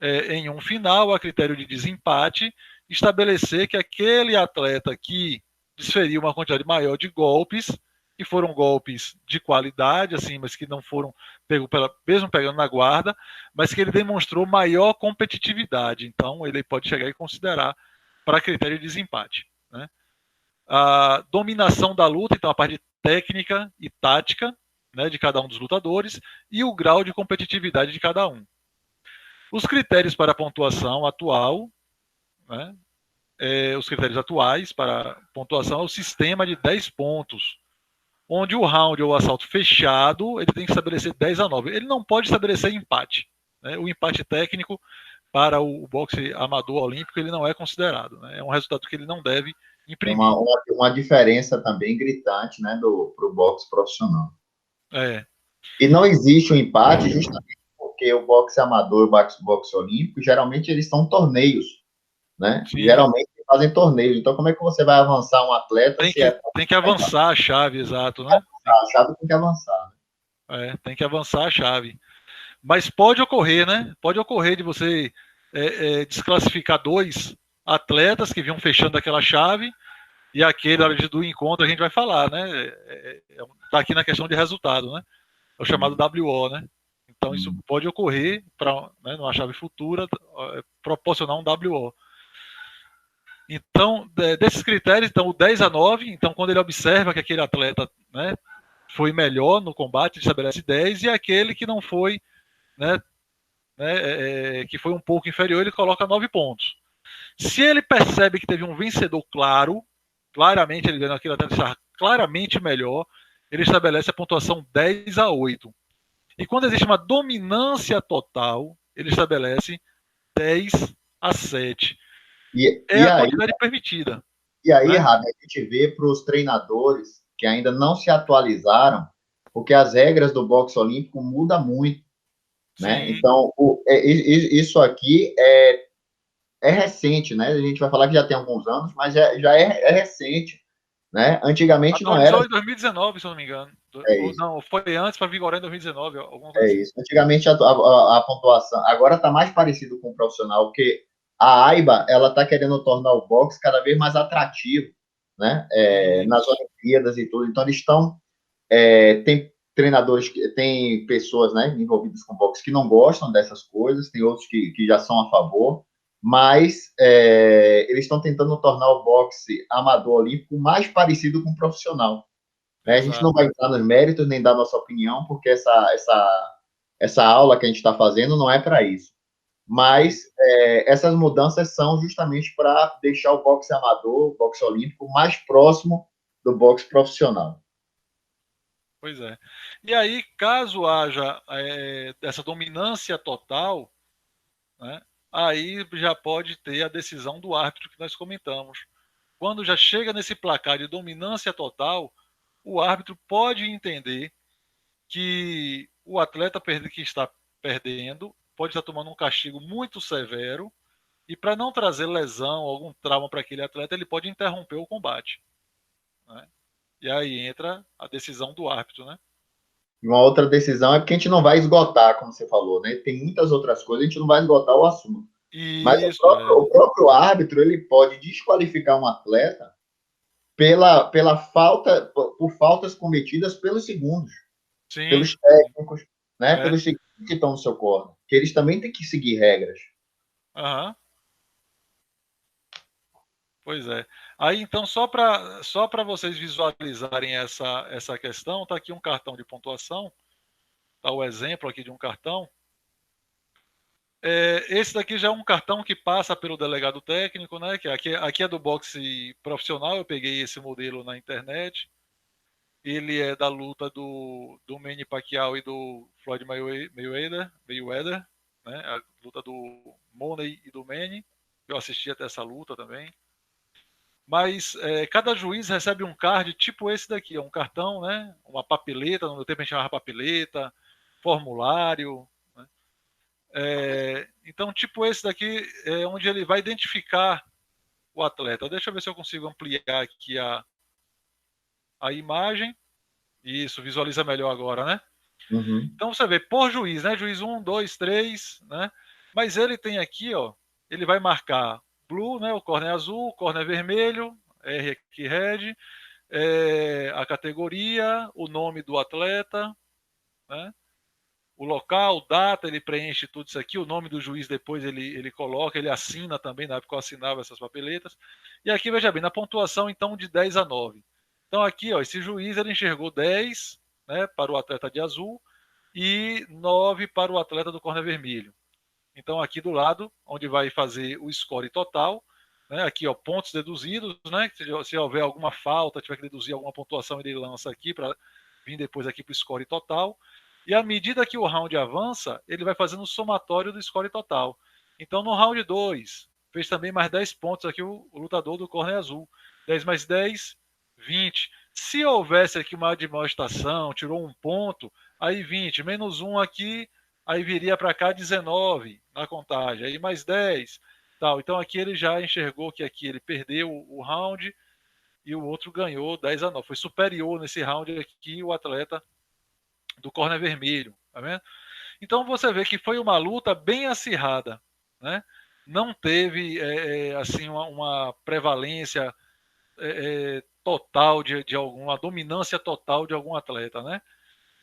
em um final, a critério de desempate, estabelecer que aquele atleta que desferiu uma quantidade maior de golpes, que foram golpes de qualidade, assim, mas que não foram mesmo pegando na guarda, mas que ele demonstrou maior competitividade. Então, ele pode chegar e considerar para critério de desempate, né? A dominação da luta, então a parte técnica e tática, né, de cada um dos lutadores, e o grau de competitividade de cada um. Os critérios para a pontuação atual, né, os critérios atuais para pontuação é o sistema de 10 pontos, onde o round ou o assalto fechado, ele tem que estabelecer 10-9. Ele não pode estabelecer empate, né? O empate técnico para o boxe amador olímpico, ele não é considerado, né? É um resultado que ele não deve imprimir. Uma diferença também gritante, né, para o boxe profissional. E não existe um empate justamente porque o boxe amador e o boxe olímpico, geralmente eles são torneios, né? Sim. Geralmente fazem torneios. Então, como é que você vai avançar um atleta? Tem que avançar a chave, exato, né? A chave tem que avançar. Tem que avançar a chave. Mas pode ocorrer, né? Pode ocorrer de você desclassificar 2 atletas que vinham fechando aquela chave e aquele, na hora do encontro, a gente vai falar, né? Tá aqui na questão de resultado, né? É o chamado WO, né? Então, isso pode ocorrer para, né, numa chave futura, proporcionar um WO. Então, desses critérios, então, o 10-9, então, quando ele observa que aquele atleta, né, foi melhor no combate, ele estabelece 10, e aquele que não foi, né, que foi um pouco inferior, ele coloca 9 pontos. Se ele percebe que teve um vencedor claramente, ele vendo aquele atleta estar claramente melhor, ele estabelece a pontuação 10-8. E quando existe uma dominância total, ele estabelece 10-7. A quantidade permitida. E aí, né, Rabi, a gente vê para os treinadores que ainda não se atualizaram, porque as regras do boxe olímpico mudam muito. né? Sim. Então, isso aqui é recente, né? A gente vai falar que já tem alguns anos, mas já é recente, né? Antigamente não era. Atualizou em 2019, se eu não me engano. É Ou isso. não, foi antes para vigorar em 2019, alguma coisa É assim. isso. Antigamente a pontuação agora está mais parecido com o profissional, porque a AIBA ela está querendo tornar o boxe cada vez mais atrativo, né? Nas Isso. Olimpíadas e tudo. Então eles estão tem treinadores, tem pessoas, né, envolvidas com boxe que não gostam dessas coisas, tem outros que já são a favor, mas eles estão tentando tornar o boxe amador olímpico mais parecido com o profissional. Né? A gente não Exato. vai entrar nos méritos nem dar nossa opinião, porque essa aula que a gente está fazendo não é para isso. Sim. Mas essas mudanças são justamente para deixar o boxe amador, o boxe olímpico, mais próximo do boxe profissional. Pois é. E aí, caso haja essa dominância total, né, aí já pode ter a decisão do árbitro que nós comentamos. Quando já chega nesse placar de dominância total, o árbitro pode entender que o atleta que está perdendo pode estar tomando um castigo muito severo e para não trazer lesão, algum trauma para aquele atleta, ele pode interromper o combate. Né? E aí entra a decisão do árbitro, né? E uma outra decisão é porque a gente não vai esgotar, como você falou, né? Tem muitas outras coisas, a gente não vai esgotar o assunto. Mas o Isso, próprio, o próprio árbitro ele pode desqualificar um atleta pela falta, por faltas cometidas pelos segundos, sim, pelos técnicos, né? é, Pelos segundos que estão no seu corner, que eles também têm que seguir regras. aham, pois é. Aí então só para vocês visualizarem essa questão, tá aqui um cartão de pontuação, tá o exemplo aqui de um cartão. Esse daqui já é um cartão que passa pelo delegado técnico, né? Que aqui é do boxe profissional, eu peguei esse modelo na internet. Ele é da luta do Manny Pacquiao e do Floyd Mayweather, né? A luta do Money e do Manny. Eu assisti até essa luta também. Mas cada juiz recebe um card tipo esse daqui, é um cartão, né? Uma papeleta, no meu tempo a gente chamava papeleta, formulário, né? Então, tipo esse daqui é onde ele vai identificar o atleta. Deixa eu ver se eu consigo ampliar aqui a imagem. Isso, visualiza melhor agora, né? Uhum. Então você vê por juiz, né? Juiz 1, 2, 3, né? Mas ele tem aqui, ó, ele vai marcar blue, né? O corner azul, o corner vermelho, R aqui red, a categoria, o nome do atleta, né? O local, data, ele preenche tudo isso aqui, o nome do juiz depois ele coloca, ele assina também, na época eu assinava essas papeletas. E aqui, veja bem, na pontuação então de 10 a 9. Então aqui, ó, esse juiz ele enxergou 10, né, para o atleta de azul e 9 para o atleta do corner vermelho. Então aqui do lado, onde vai fazer o score total, né, aqui ó, pontos deduzidos, né, se houver alguma falta, tiver que deduzir alguma pontuação, ele lança aqui para vir depois aqui para o score total. E à medida que o round avança, ele vai fazendo o somatório do score total. Então no round 2, fez também mais 10 pontos aqui o lutador do corner azul. 10 mais 10, 20. Se houvesse aqui uma admoestação, tirou um ponto, aí 20, menos 1 aqui, aí viria para cá 19 na contagem, aí mais 10, tal. Então aqui ele já enxergou que aqui ele perdeu o round e o outro ganhou 10 a 9. Foi superior nesse round aqui o atleta do corner vermelho, tá vendo? Então você vê que foi uma luta bem acirrada, né? Não teve assim uma prevalência total de alguma dominância total de algum atleta, né?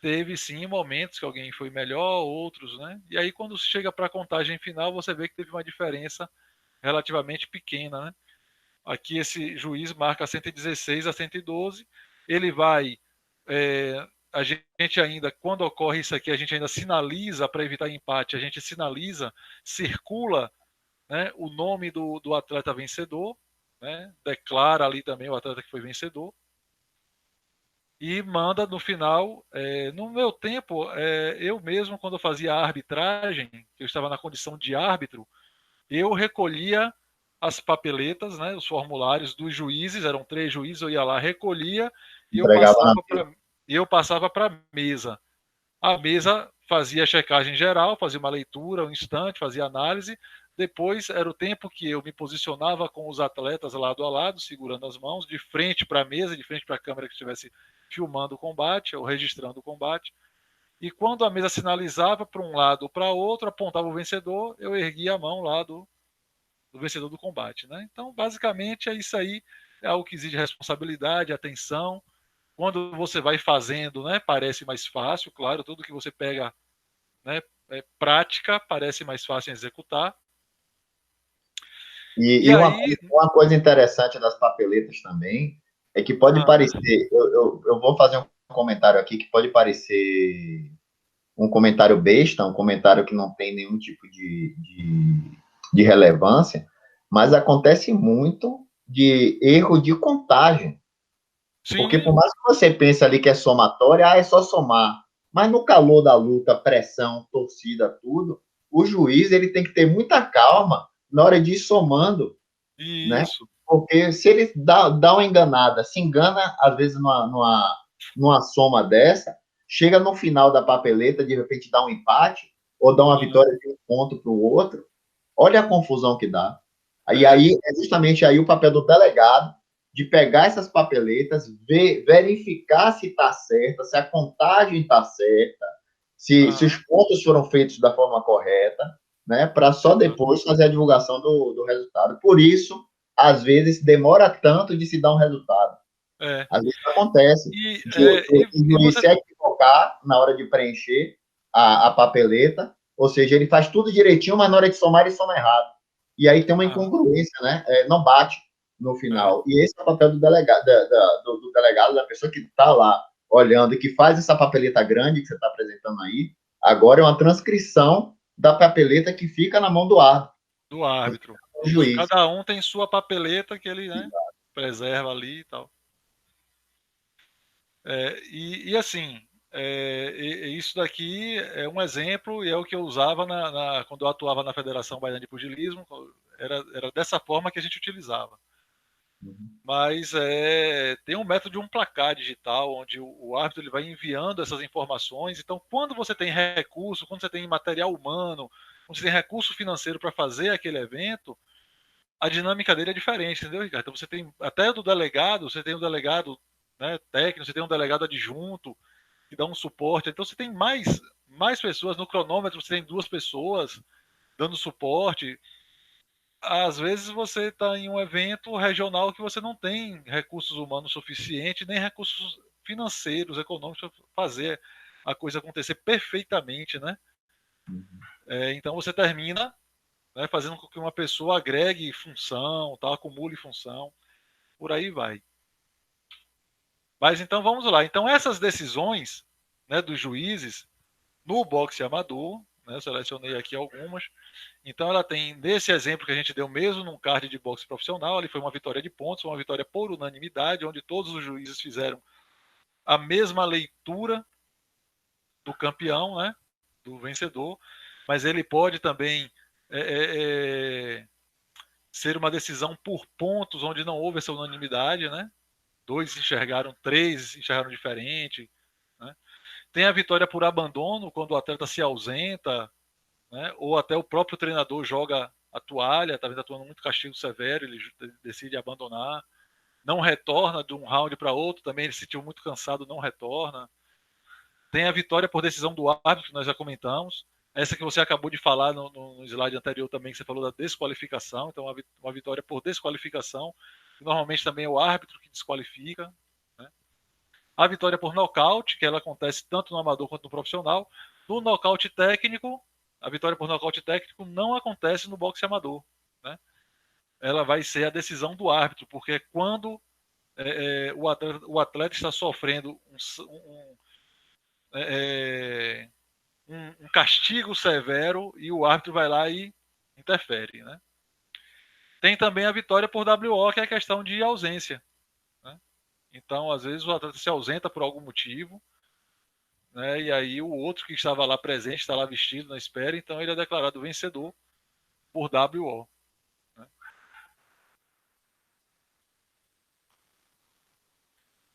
Teve sim momentos que alguém foi melhor, outros, né? E aí quando chega para a contagem final, você vê que teve uma diferença relativamente pequena, né? Aqui esse juiz marca 116 a 112, ele vai a gente ainda, quando ocorre isso aqui, a gente ainda sinaliza para evitar empate, a gente sinaliza, circula, né, o nome do atleta vencedor, né, declara ali também o atleta que foi vencedor e manda no final. No meu tempo, eu mesmo, quando eu fazia a arbitragem, eu estava na condição de árbitro, eu recolhia as papeletas, né, os formulários dos juízes, eram 3 juízes, eu ia lá, recolhia e Entregava na mesa. eu passava para a mesa. A mesa fazia a checagem geral, fazia uma leitura, um instante, fazia análise. Depois era o tempo que eu me posicionava com os atletas lado a lado, segurando as mãos, de frente para a mesa, de frente para a câmera que estivesse filmando o combate ou registrando o combate. E quando a mesa sinalizava para um lado ou para outro, apontava o vencedor, eu erguia a mão lá do vencedor do combate. Né? Então, basicamente, é isso aí. É algo que exige responsabilidade, atenção. Quando você vai fazendo, né, parece mais fácil, claro, tudo que você pega, né, prática, parece mais fácil em executar. E E aí. uma coisa interessante das papeletas também é que pode parecer. Eu vou fazer um comentário aqui que pode parecer um comentário besta, um comentário que não tem nenhum tipo de relevância, mas acontece muito de erro de contagem. Porque por Sim. mais que você pense ali que é somatória, é só somar. Mas no calor da luta, pressão, torcida, tudo, o juiz ele tem que ter muita calma na hora de ir somando, né? Isso. Porque se ele dá uma enganada, se engana, às vezes, numa soma dessa, chega no final da papeleta, de repente dá um empate, ou dá uma vitória de um ponto para o outro, olha a confusão que dá. Aí é justamente aí o papel do delegado de pegar essas papeletas, verificar se está certa, se a contagem está certa, se os pontos foram feitos da forma correta, né, para só depois fazer a divulgação do resultado. Por isso, às vezes, demora tanto de se dar um resultado. É. Às vezes acontece o E juiz você. se equivocar na hora de preencher a papeleta, ou seja, ele faz tudo direitinho, mas na hora de somar, ele soma errado. E aí tem uma incongruência, né? Não bate no final. E esse é o papel do delegado, do delegado, da pessoa que está lá olhando e que faz essa papeleta grande que você está apresentando aí. Agora é uma transcrição da papeleta que fica na mão do árbitro. Do árbitro. Do Isso. juiz. Cada um tem sua papeleta que ele, né, preserva ali e tal. E assim, isso daqui é um exemplo e é o que eu usava quando eu atuava na Federação Baiana de Pugilismo. Era dessa forma que a gente utilizava. Mas tem um método de um placar digital, onde o árbitro ele vai enviando essas informações. Então, quando você tem recurso, quando você tem material humano, quando você tem recurso financeiro para fazer aquele evento, a dinâmica dele é diferente, entendeu, Ricardo? Então, você tem até do delegado, você tem um delegado, né, técnico, você tem um delegado adjunto, que dá um suporte. Então, você tem mais pessoas. No cronômetro, você tem 2 pessoas dando suporte. Às vezes você está em um evento regional que você não tem recursos humanos suficientes, nem recursos financeiros, econômicos para fazer a coisa acontecer perfeitamente, né? Então você termina, né, fazendo com que uma pessoa agregue função, tal, acumule função, por aí vai. Mas então vamos lá. Então essas decisões, né, dos juízes no boxe amador, né, eu selecionei aqui algumas. Então ela tem, nesse exemplo que a gente deu mesmo num card de boxe profissional, ali foi uma vitória de pontos, uma vitória por unanimidade, onde todos os juízes fizeram a mesma leitura do campeão, né, do vencedor, mas ele pode também é, é, é, ser uma decisão por pontos, onde não houve essa unanimidade, né? 2 enxergaram, 3 enxergaram diferente, né? Tem a vitória por abandono, quando o atleta se ausenta, né? Ou até o próprio treinador joga a toalha, talvez atuando muito castigo severo, ele decide abandonar, não retorna de um round para outro, também ele se sentiu muito cansado, não retorna. Tem a vitória por decisão do árbitro, que nós já comentamos. Essa que você acabou de falar no slide anterior também, que você falou da desqualificação. Então, uma vitória por desqualificação, que normalmente também é o árbitro que desqualifica. Né? A vitória por nocaute, que ela acontece tanto no amador quanto no profissional. No nocaute técnico, a vitória por nocaute técnico não acontece no boxe amador. Né? Ela vai ser a decisão do árbitro, porque é quando o atleta está sofrendo é, um castigo severo e o árbitro vai lá e interfere. Né? Tem também a vitória por WO, que é a questão de ausência. Né? Então, às vezes, o atleta se ausenta por algum motivo, né? E aí o outro que estava lá presente, está lá vestido na espera, então ele é declarado vencedor por WO. Né?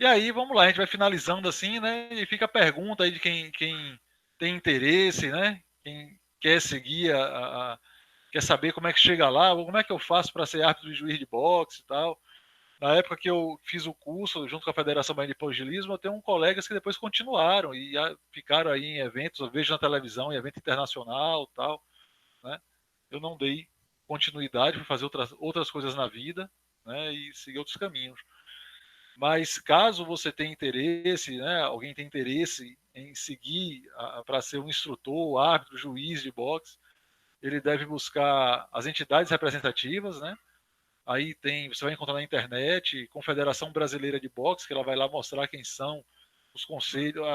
E aí, vamos lá, a gente vai finalizando assim, né? E fica a pergunta aí de quem tem interesse, né? Quem quer seguir, quer saber como é que chega lá, ou como é que eu faço para ser árbitro e juiz de boxe e tal. Na época que eu fiz o curso junto com a Federação Baiana de Pugilismo, eu tenho colegas que depois continuaram e ficaram aí em eventos, eu vejo na televisão, em evento internacional e tal, né? Eu não dei continuidade, fui fazer outras coisas na vida, né? E seguir outros caminhos. Mas caso você tenha interesse, né, alguém tem interesse em seguir para ser um instrutor, árbitro, juiz de boxe, ele deve buscar as entidades representativas, né? Aí você vai encontrar na internet Confederação Brasileira de Boxe, que ela vai lá mostrar quem são os conselhos,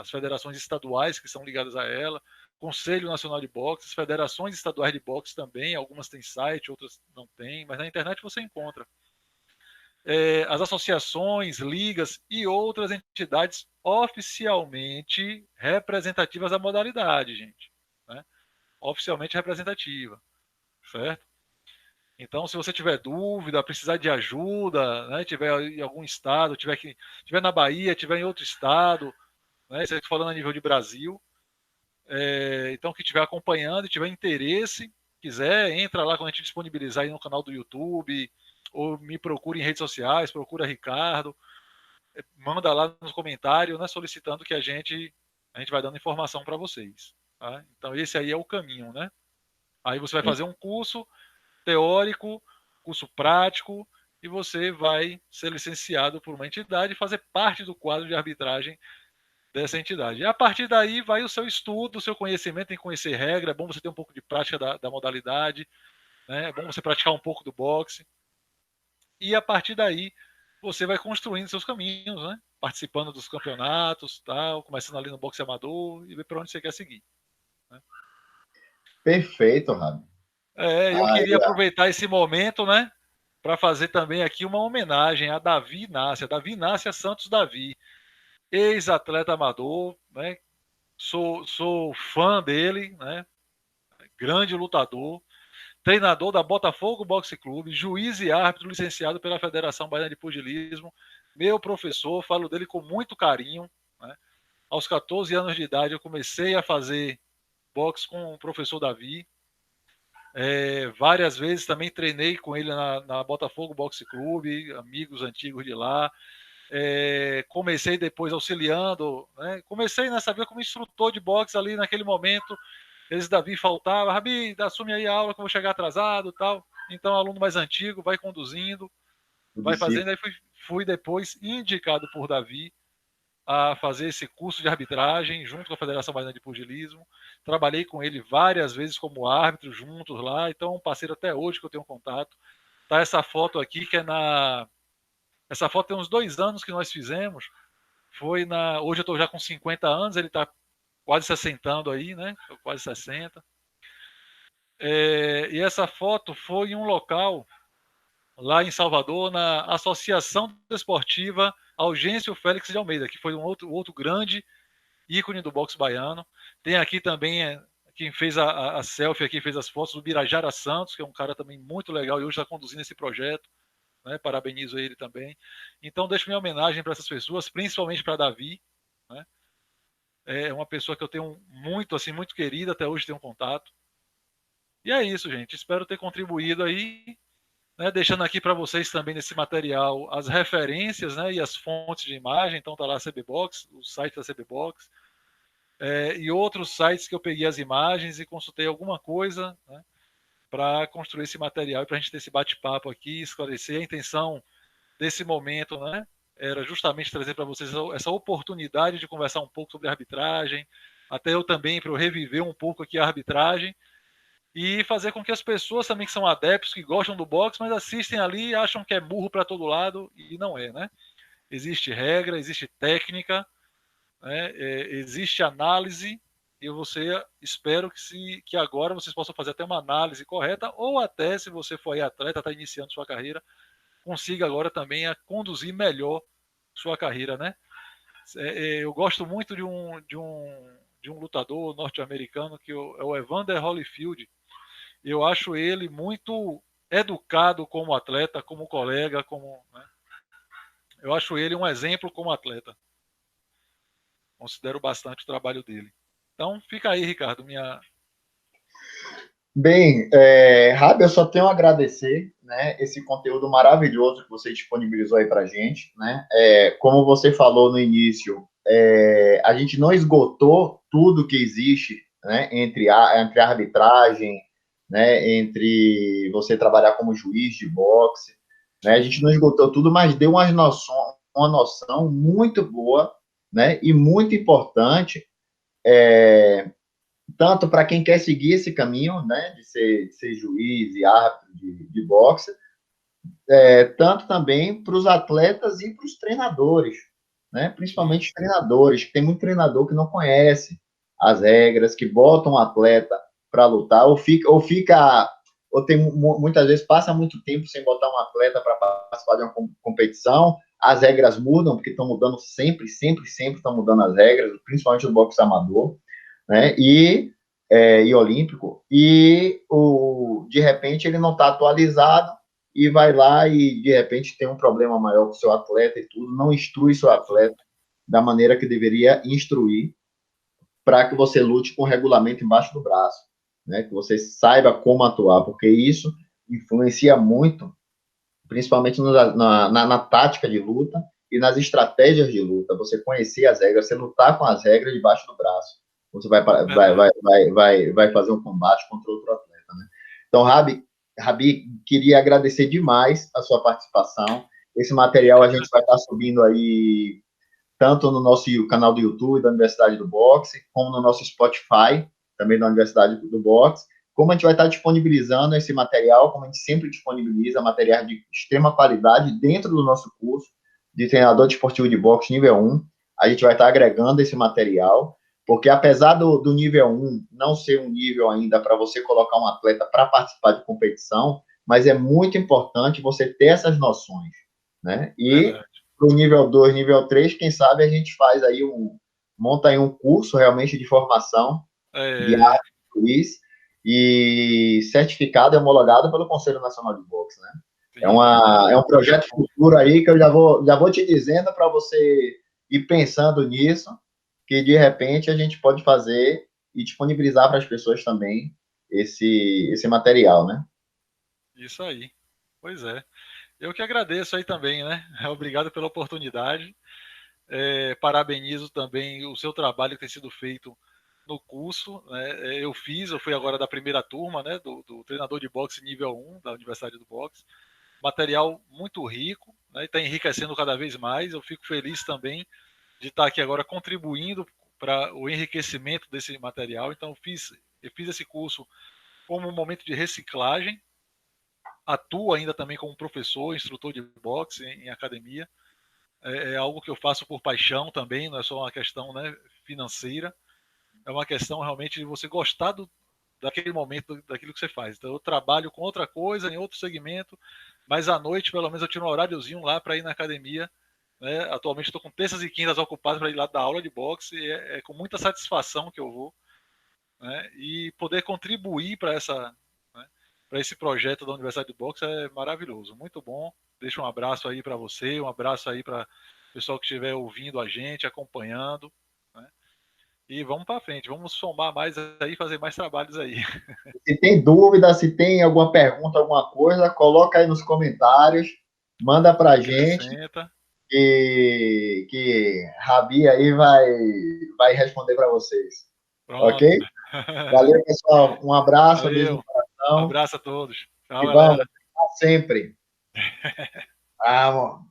as federações estaduais que são ligadas a ela, Conselho Nacional de Boxe, as federações estaduais de boxe também, algumas têm site, outras não têm, mas na internet você encontra. As associações, ligas e outras entidades oficialmente representativas da modalidade, gente. Né? Oficialmente representativa, certo? Então, se você tiver dúvida, precisar de ajuda, né, tiver em algum estado, tiver na Bahia, tiver em outro estado, né, você está falando a nível de Brasil, então que estiver acompanhando e tiver interesse, quiser, entra lá quando a gente disponibilizar aí no canal do YouTube, ou me procure em redes sociais, procura Ricardo, manda lá nos comentários, né, solicitando que a gente vai dando informação para vocês. Tá? Então esse aí é o caminho, né? Aí você vai fazer um curso teórico, curso prático, e você vai ser licenciado por uma entidade e fazer parte do quadro de arbitragem dessa entidade. E a partir daí vai o seu estudo, o seu conhecimento, tem que conhecer regra, é bom você ter um pouco de prática da modalidade, né? É bom você praticar um pouco do boxe. E a partir daí você vai construindo seus caminhos, né? Participando dos campeonatos, tal, começando ali no boxe amador e ver para onde você quer seguir. Né? Perfeito, Rabi. Eu queria aproveitar esse momento, né, para fazer também aqui uma homenagem a Davi Inácia, Davi Inácia Santos Davi, ex-atleta amador, né? Sou fã dele, né? Grande lutador, treinador da Botafogo Boxe Clube, juiz e árbitro licenciado pela Federação Baiana de Pugilismo, meu professor, falo dele com muito carinho. Né? Aos 14 anos de idade eu comecei a fazer boxe com o professor Davi. Várias vezes também treinei com ele na Botafogo Boxe Clube, amigos antigos de lá. Comecei depois auxiliando, né? Comecei nessa vida como instrutor de boxe ali naquele momento. Eles Davi faltava, Rabi, assume aí a aula que eu vou chegar atrasado, tal. Então, aluno mais antigo vai conduzindo, vai fazendo. Aí fui depois indicado por Davi a fazer esse curso de arbitragem junto com a Federação Baiana de Pugilismo. Trabalhei com ele várias vezes como árbitro juntos lá, então um parceiro até hoje que eu tenho contato. Tá essa foto aqui que essa foto tem uns 2 anos que nós fizemos. Hoje eu estou já com 50 anos, ele está quase 60 aí, né? Quase 60. E essa foto foi em um local lá em Salvador, na Associação Desportiva Augêncio Félix de Almeida, que foi um outro grande ícone do boxe baiano. Tem aqui também quem fez a selfie aqui, fez as fotos do Birajara Santos, que é um cara também muito legal e hoje está conduzindo esse projeto. Né? Parabenizo ele também. Então, deixo minha homenagem para essas pessoas, principalmente para Davi. Né? É uma pessoa que eu tenho muito, assim, muito querida, até hoje tenho contato. E é isso, gente. Espero ter contribuído aí, né? Deixando aqui para vocês também nesse material as referências, né? E as fontes de imagem. Então, tá lá a CBBox, o site da CBBox. E outros sites que eu peguei as imagens e consultei alguma coisa, né? Para construir esse material e para a gente ter esse bate-papo aqui, esclarecer. A intenção desse momento, né? Era justamente trazer para vocês essa oportunidade de conversar um pouco sobre arbitragem, até eu também para eu reviver um pouco aqui a arbitragem e fazer com que as pessoas também que são adeptos, que gostam do boxe, mas assistem ali e acham que é burro para todo lado e não é, né? Existe regra, existe técnica, né? Existe análise e você espero que agora vocês possam fazer até uma análise correta ou até se você for aí atleta, está iniciando sua carreira, consiga agora também a conduzir melhor sua carreira, né? Eu gosto muito de um lutador norte-americano que é o Evander Holyfield. Eu acho ele muito educado como atleta, como colega, né? Eu acho ele um exemplo como atleta. Considero bastante o trabalho dele. Então, fica aí, Ricardo, minha... Bem, Rabi, eu só tenho a agradecer, né, esse conteúdo maravilhoso que você disponibilizou aí para gente, né? Como você falou no início, a gente não esgotou tudo que existe, né, entre a arbitragem, né, entre você trabalhar como juiz de boxe, né? A gente não esgotou tudo, mas deu uma noção muito boa, né, e muito importante, tanto para quem quer seguir esse caminho, né, de ser juiz e árbitro de boxe, tanto também para os atletas e para os treinadores, né, principalmente os treinadores, que tem muito treinador que não conhece as regras, que botam o atleta para lutar, ou tem muitas vezes passa muito tempo sem botar um atleta para participar de uma competição, as regras mudam, porque estão mudando sempre, sempre, sempre estão mudando as regras, principalmente no boxe amador, né? E olímpico, de repente ele não está atualizado e vai lá e de repente tem um problema maior com o seu atleta e tudo, não instrui seu atleta da maneira que deveria instruir para que você lute com o regulamento embaixo do braço, né? Que você saiba como atuar, porque isso influencia muito, principalmente na tática de luta e nas estratégias de luta. Você conhecer as regras, você lutar com as regras debaixo do braço. Você vai fazer um combate contra outro atleta, né? Então, Rabi, queria agradecer demais a sua participação. Esse material a gente vai estar subindo aí tanto no nosso canal do YouTube da Universidade do Boxe, como no nosso Spotify, também da Universidade do Boxe, como a gente vai estar disponibilizando esse material, como a gente sempre disponibiliza material de extrema qualidade dentro do nosso curso de treinador desportivo de boxe nível 1, a gente vai estar agregando esse material, porque apesar do nível 1 não ser um nível ainda para você colocar um atleta para participar de competição, mas é muito importante você ter essas noções, né? E para o nível 2, nível 3, quem sabe a gente faz aí monta aí um curso realmente de formação de juiz e certificado e homologado pelo Conselho Nacional de Boxe, né? É um projeto futuro aí que eu já vou te dizendo para você ir pensando nisso, que de repente a gente pode fazer e disponibilizar para as pessoas também esse material, né? Isso aí. Pois é. Eu que agradeço aí também, né? Obrigado pela oportunidade. Parabenizo também o seu trabalho que tem sido feito no curso, né? Eu fui agora da primeira turma, né? Do treinador de boxe nível 1 da Universidade do Boxe. Material muito rico, né? Está enriquecendo cada vez mais. Eu fico feliz também de estar aqui agora contribuindo para o enriquecimento desse material. Então, eu fiz esse curso como um momento de reciclagem. Atuo ainda também como professor, instrutor de boxe em academia. É algo que eu faço por paixão também, não é só uma questão, né, financeira. É uma questão realmente de você gostar daquele momento, daquilo que você faz. Então, eu trabalho com outra coisa, em outro segmento, mas à noite, pelo menos, eu tiro um horáriozinho lá para ir na academia. Né? Atualmente estou com terças e quintas ocupadas para ir lá dar aula de boxe, e é com muita satisfação que eu vou. Né? E poder contribuir para né, para esse projeto da Universidade do Boxe é maravilhoso, muito bom. Deixo um abraço aí para você, um abraço aí para o pessoal que estiver ouvindo a gente, acompanhando. Né? E vamos para frente, vamos somar mais aí, fazer mais trabalhos aí. Se tem dúvida, se tem alguma pergunta, alguma coisa, coloca aí nos comentários, manda para a gente, que Rabi aí vai responder para vocês. Pronto. Ok? Valeu, pessoal. Um abraço, Valeu. beijo no coração. Um abraço a todos. Tchau, E vamos, galera. sempre. Vamos.